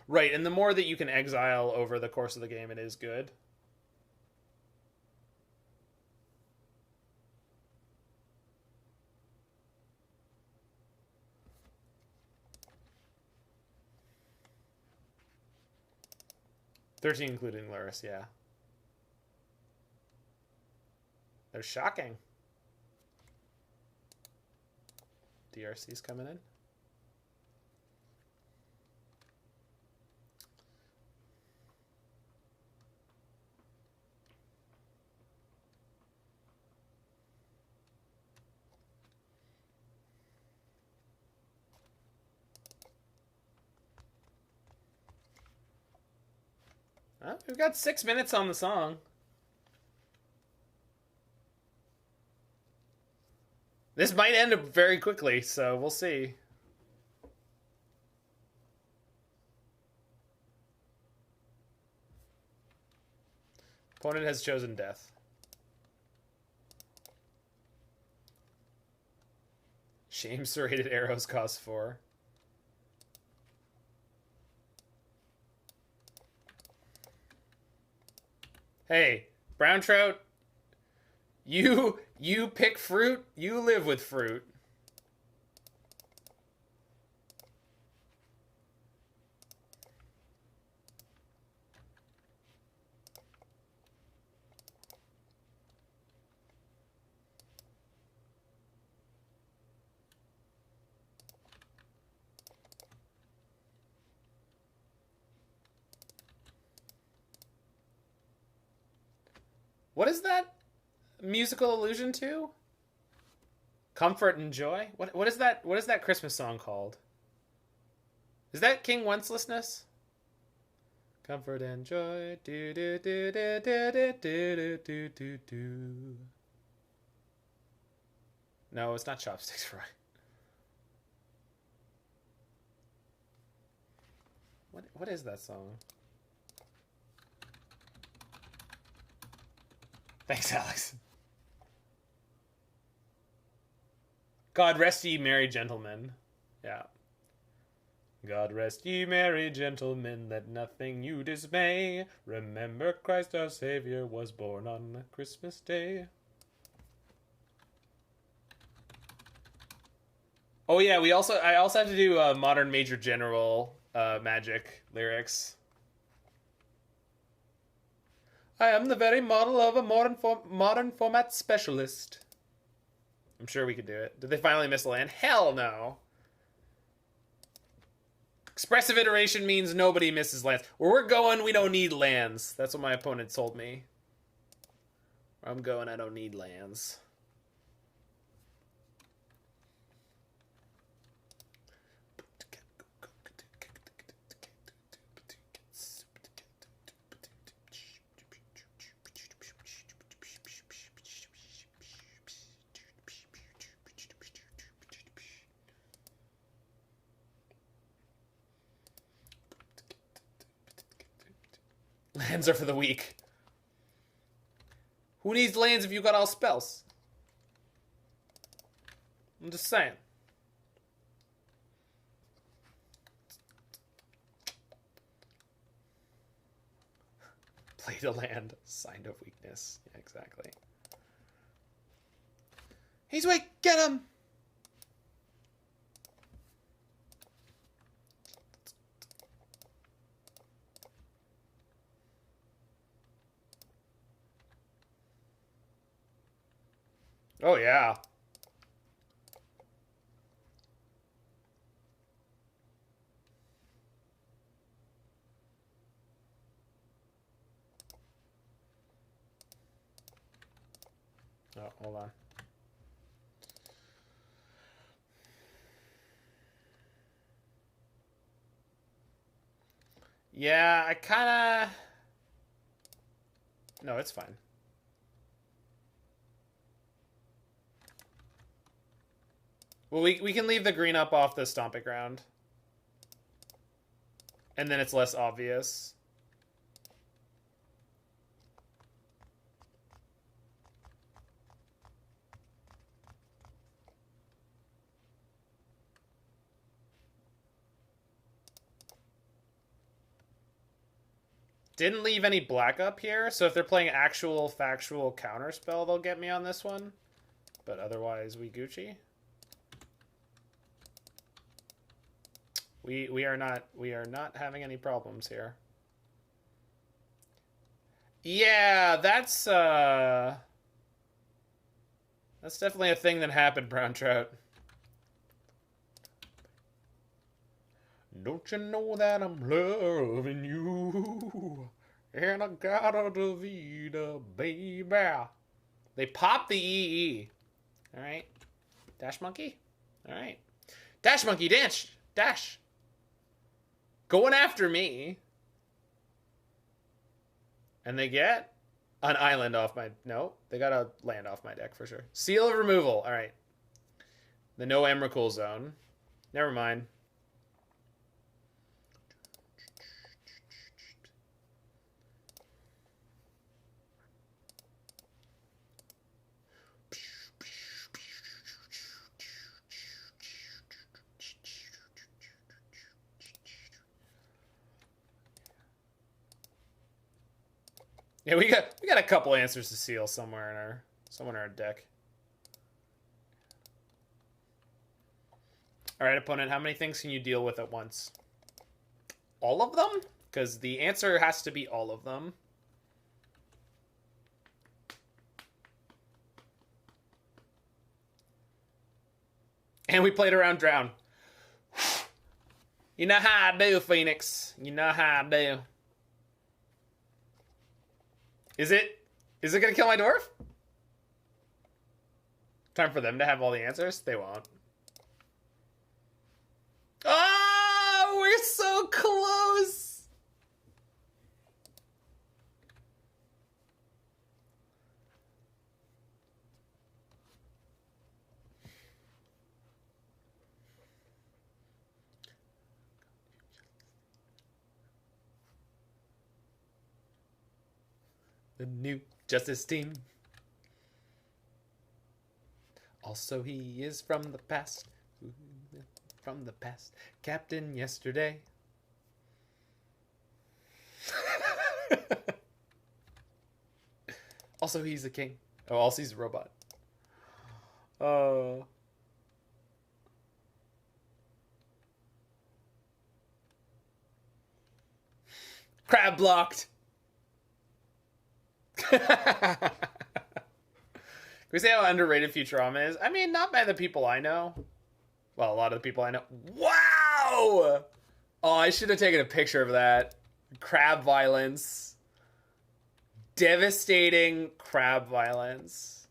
Right, and the more that you can exile over the course of the game, it is good. $13 including Luris, yeah. They're shocking. DRC's coming in. We've got 6 minutes on the song. This might end up very quickly, so we'll see. Opponent has chosen death. Shame serrated arrows cost 4. Hey, Brown Trout, you pick fruit, you live with fruit. What is that musical allusion to? Comfort and joy? What is that? What is that Christmas song called? Is that King Wenceslausness? Comfort and joy. Do do do do do do do do do do. No, it's not Chopsticks Fry. What is that song? Thanks, Alex. God rest ye merry gentlemen. Yeah. God rest ye merry gentlemen, let nothing you dismay. Remember Christ our Savior was born on Christmas Day. Oh yeah, I also have to do Modern Major General Magic lyrics. I am the very model of a modern format specialist. I'm sure we could do it. Did they finally miss a land? Hell no. Expressive iteration means nobody misses lands. Where we're going, we don't need lands. That's what my opponent told me. Where I'm going, I don't need lands. Lands are for the weak. Who needs lands if you got all spells? I'm just saying. Play to land. Sign of weakness. Yeah, exactly. He's weak. Get him. Oh, yeah. Oh, hold on. Yeah, I kind of... No, it's fine. Well, we can leave the green up off the Stomping Ground. And then it's less obvious. Didn't leave any black up here, so if they're playing actual factual counterspell, they'll get me on this one. But otherwise, we Gucci. We are not having any problems here. Yeah, that's definitely a thing that happened, Brown Trout. Don't you know that I'm loving you? And I gotta Davida, baby. They popped the EE. Alright. Dash Monkey? Alright. Dash Monkey, dance! Dash! Going after me. And they get an island off my... No, they got a land off my deck for sure. Seal of removal. Alright. The no Emrakul zone. Never mind. Yeah, we got a couple answers to seal somewhere in our deck. All right, opponent, how many things can you deal with at once? All of them? Because the answer has to be all of them. And we played around Drown. You know how I do, Phoenix. You know how I do. Is it gonna kill my dwarf? Time for them to have all the answers? They won't. Oh, we're so close! The new Justice team. Also, he is from the past. From the past. Captain yesterday. Also, he's a king. Oh, also, he's a robot. Oh. Crab blocked. Can we say how underrated Futurama is? I mean, not by the people I know. Well, a lot of the people I know. Wow! Oh, I should have taken a picture of that. Crab violence. Devastating crab violence.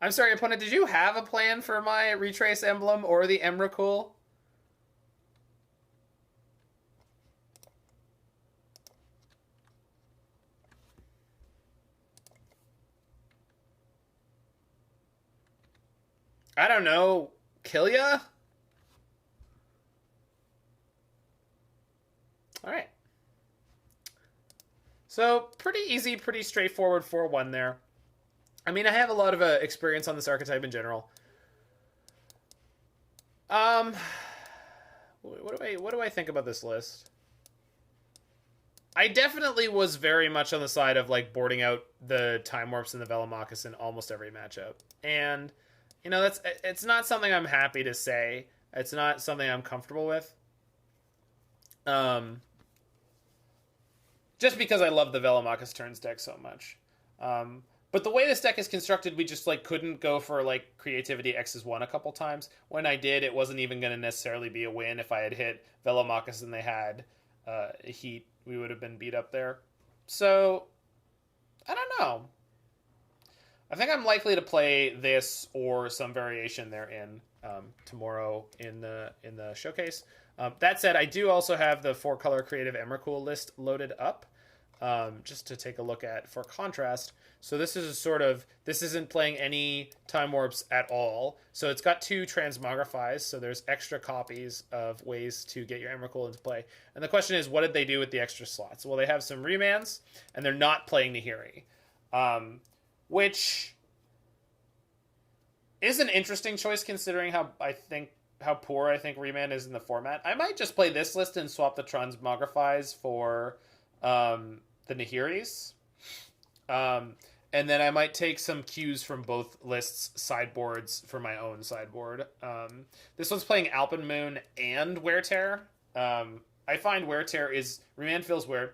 I'm sorry, opponent, did you have a plan for my Retrace emblem or the Emrakul? I don't know. Kill ya? Alright. So pretty easy, pretty straightforward 4-1 there. I mean, I have a lot of experience on this archetype in general. What do I think about this list? I definitely was very much on the side of like boarding out the Time Warps and the Velomachus in almost every matchup. And you know, it's not something I'm happy to say. It's not something I'm comfortable with. Just because I love the Velomachus Turns deck so much. But the way this deck is constructed, we just like couldn't go for like Creativity X's1 a couple times. When I did, it wasn't even going to necessarily be a win. If I had hit Velomachus and they had Heat, we would have been beat up there. So, I don't know. I think I'm likely to play this or some variation therein tomorrow in the showcase. That said, I do also have the 4-color Creative Emrakul list loaded up, just to take a look at for contrast. So this is this isn't playing any Time Warps at all. So it's got 2 Transmogrifies, so there's extra copies of ways to get your Emrakul into play. And the question is, what did they do with the extra slots? Well, they have some remands, and they're not playing Nahiri, which is an interesting choice considering how poor I think Remand is in the format. I might just play this list and swap the Transmogrifies for the Nahiris. And then I might take some cues from both lists' sideboards for my own sideboard. This one's playing Alpine Moon and Wear Tear. I find Wear Tear Remand feels weird.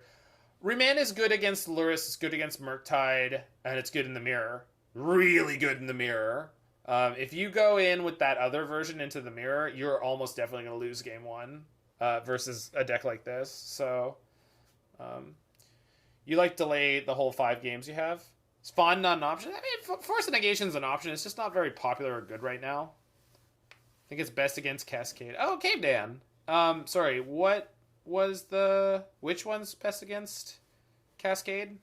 Remand is good against Luris, it's good against Murktide, and it's good in the mirror. Really good in the mirror. If you go in with that other version into the mirror, you're almost definitely going to lose game 1 versus a deck like this. So you like delay the whole 5 games you have. It's fun, not an option. I mean, Force of Negation is an option. It's just not very popular or good right now. I think it's best against Cascade. Oh, Cave Dan. Sorry, what was which one's best against Cascade?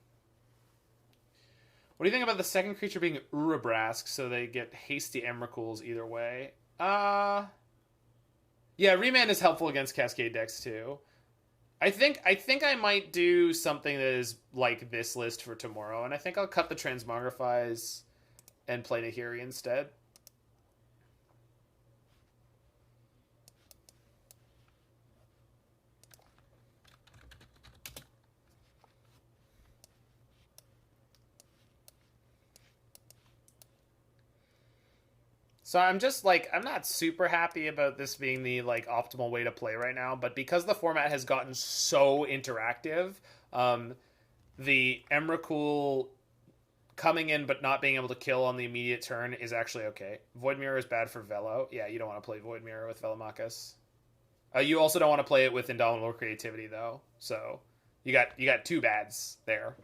What do you think about the second creature being Urabrask, so they get hasty Emrakuls either way? Yeah, Remand is helpful against Cascade decks too. I think I might do something that is like this list for tomorrow, and I think I'll cut the Transmogrifies and play Nahiri instead. So I'm just like, I'm not super happy about this being the like optimal way to play right now, but because the format has gotten so interactive, the Emrakul coming in but not being able to kill on the immediate turn is actually okay. Void Mirror is bad for Velo. Yeah, you don't want to play Void Mirror with Velomachus. You also don't want to play it with Indomitable Creativity though. So you got 2 bads there.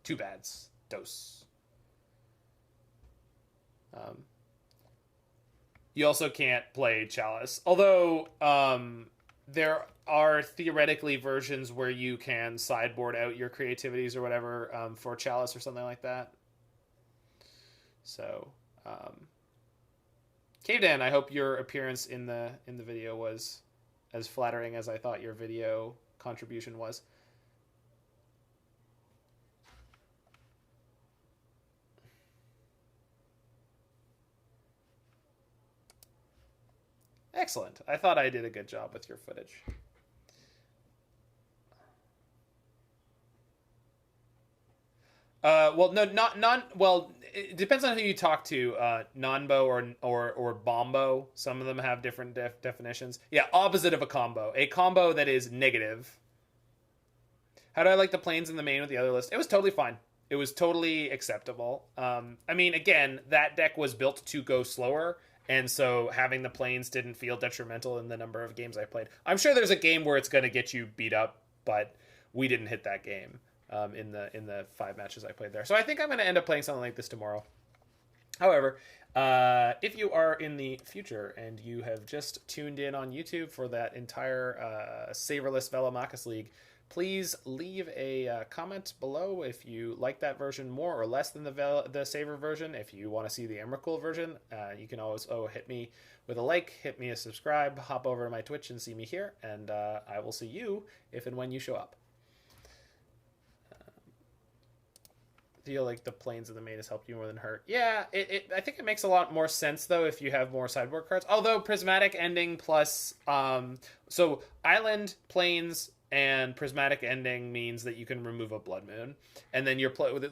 2 bads. Dose. You also can't play Chalice. Although, there are theoretically versions where you can sideboard out your creativities or whatever for Chalice or something like that. So, Cavedan, I hope your appearance in the video was as flattering as I thought your video contribution was. Excellent. I thought I did a good job with your footage. Well, no, well, it depends on who you talk to. Nonbo or Bombo. Some of them have different definitions. Yeah, opposite of a combo. A combo that is negative. How do I like the planes in the main with the other list? It was totally fine. It was totally acceptable. I mean, again, that deck was built to go slower. And so having the planes didn't feel detrimental in the number of games I played. I'm sure there's a game where it's going to get you beat up, but we didn't hit that game in the 5 matches I played there. So I think I'm going to end up playing something like this tomorrow. However, if you are in the future and you have just tuned in on YouTube for that entire Savourless Velomachus League, please leave a comment below if you like that version more or less than the Savor version. If you want to see the Emrakul version, you can always hit me with a like, hit me a subscribe, hop over to my Twitch and see me here, and I will see you if and when you show up. feel like the Plains of the Main has helped you more than hurt. Yeah, I think it makes a lot more sense, though, if you have more sideboard cards. Although Prismatic Ending plus... so Island, Plains, and Prismatic Ending means that you can remove a Blood Moon. And then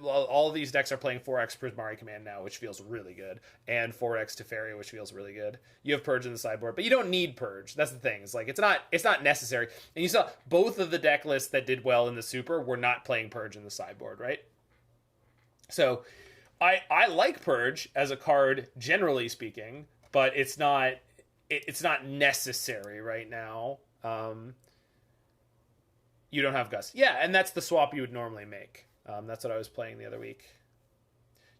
all of these decks are playing 4x Prismari Command now, which feels really good. And 4x Teferi, which feels really good. You have Purge in the sideboard, but you don't need Purge. That's the thing. It's like, it's not necessary. And you saw both of the deck lists that did well in the Super were not playing Purge in the sideboard, right? So I like Purge as a card, generally speaking, but it's not necessary right now. You don't have Gust. Yeah, and that's the swap you would normally make. That's what I was playing the other week.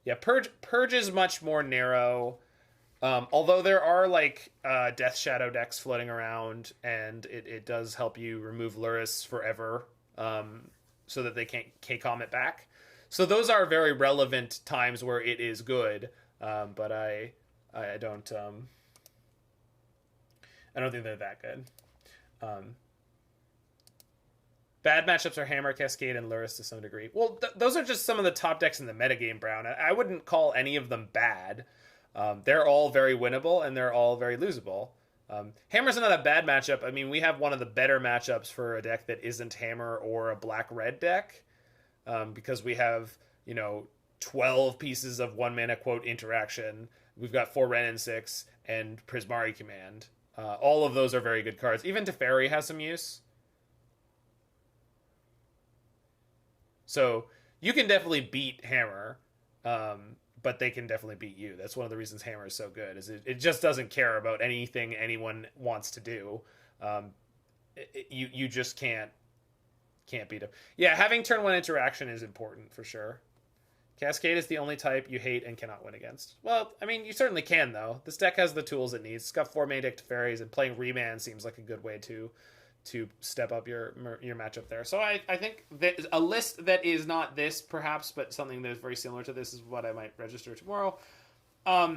Yeah, Purge is much more narrow. Although there are like Death Shadow decks floating around, and it does help you remove Luris forever, so that they can't K-Com it back. So those are very relevant times where it is good, but I don't think they're that good. Bad matchups are Hammer, Cascade, and Luris to some degree. Well, those are just some of the top decks in the metagame, Brown. I wouldn't call any of them bad. They're all very winnable, and they're all very losable. Hammer's not a bad matchup. I mean, we have one of the better matchups for a deck that isn't Hammer or a black-red deck, because we have, 12 pieces of 1-mana quote interaction. We've got 4 Wrenn and 6 and Prismari Command. All of those are very good cards. Even Teferi has some use. So you can definitely beat Hammer, but they can definitely beat you. That's one of the reasons Hammer is so good. Is it just doesn't care about anything anyone wants to do. You just can't beat him. Yeah, having turn 1 interaction is important for sure. Cascade is the only type you hate and cannot win against. Well, I mean, you certainly can, though. This deck has the tools it needs. It's got 4 main deck Teferis, and playing Remand seems like a good way to step up your matchup there. So I think that a list that is not this, perhaps, but something that is very similar to this is what I might register tomorrow. I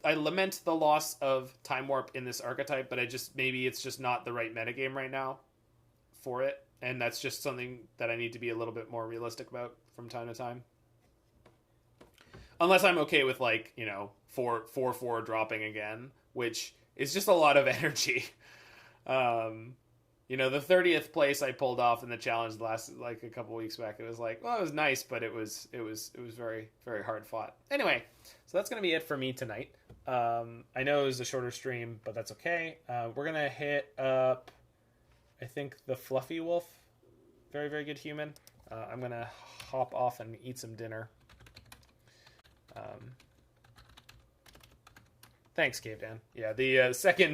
lament the loss of Time Warp in this archetype, but maybe it's just not the right metagame right now for it, and that's just something that I need to be a little bit more realistic about from time to time. Unless I'm okay with 4/4 dropping again, which is just a lot of energy. The 30th place I pulled off in the challenge last a couple weeks back. It was it was nice, but it was very, very hard fought. Anyway, so that's gonna be it for me tonight. I know it was a shorter stream, but that's okay. We're gonna hit up, I think, the Fluffy Wolf. Very, very good human. I'm gonna hop off and eat some dinner. Thanks, Cave Dan. Yeah, the second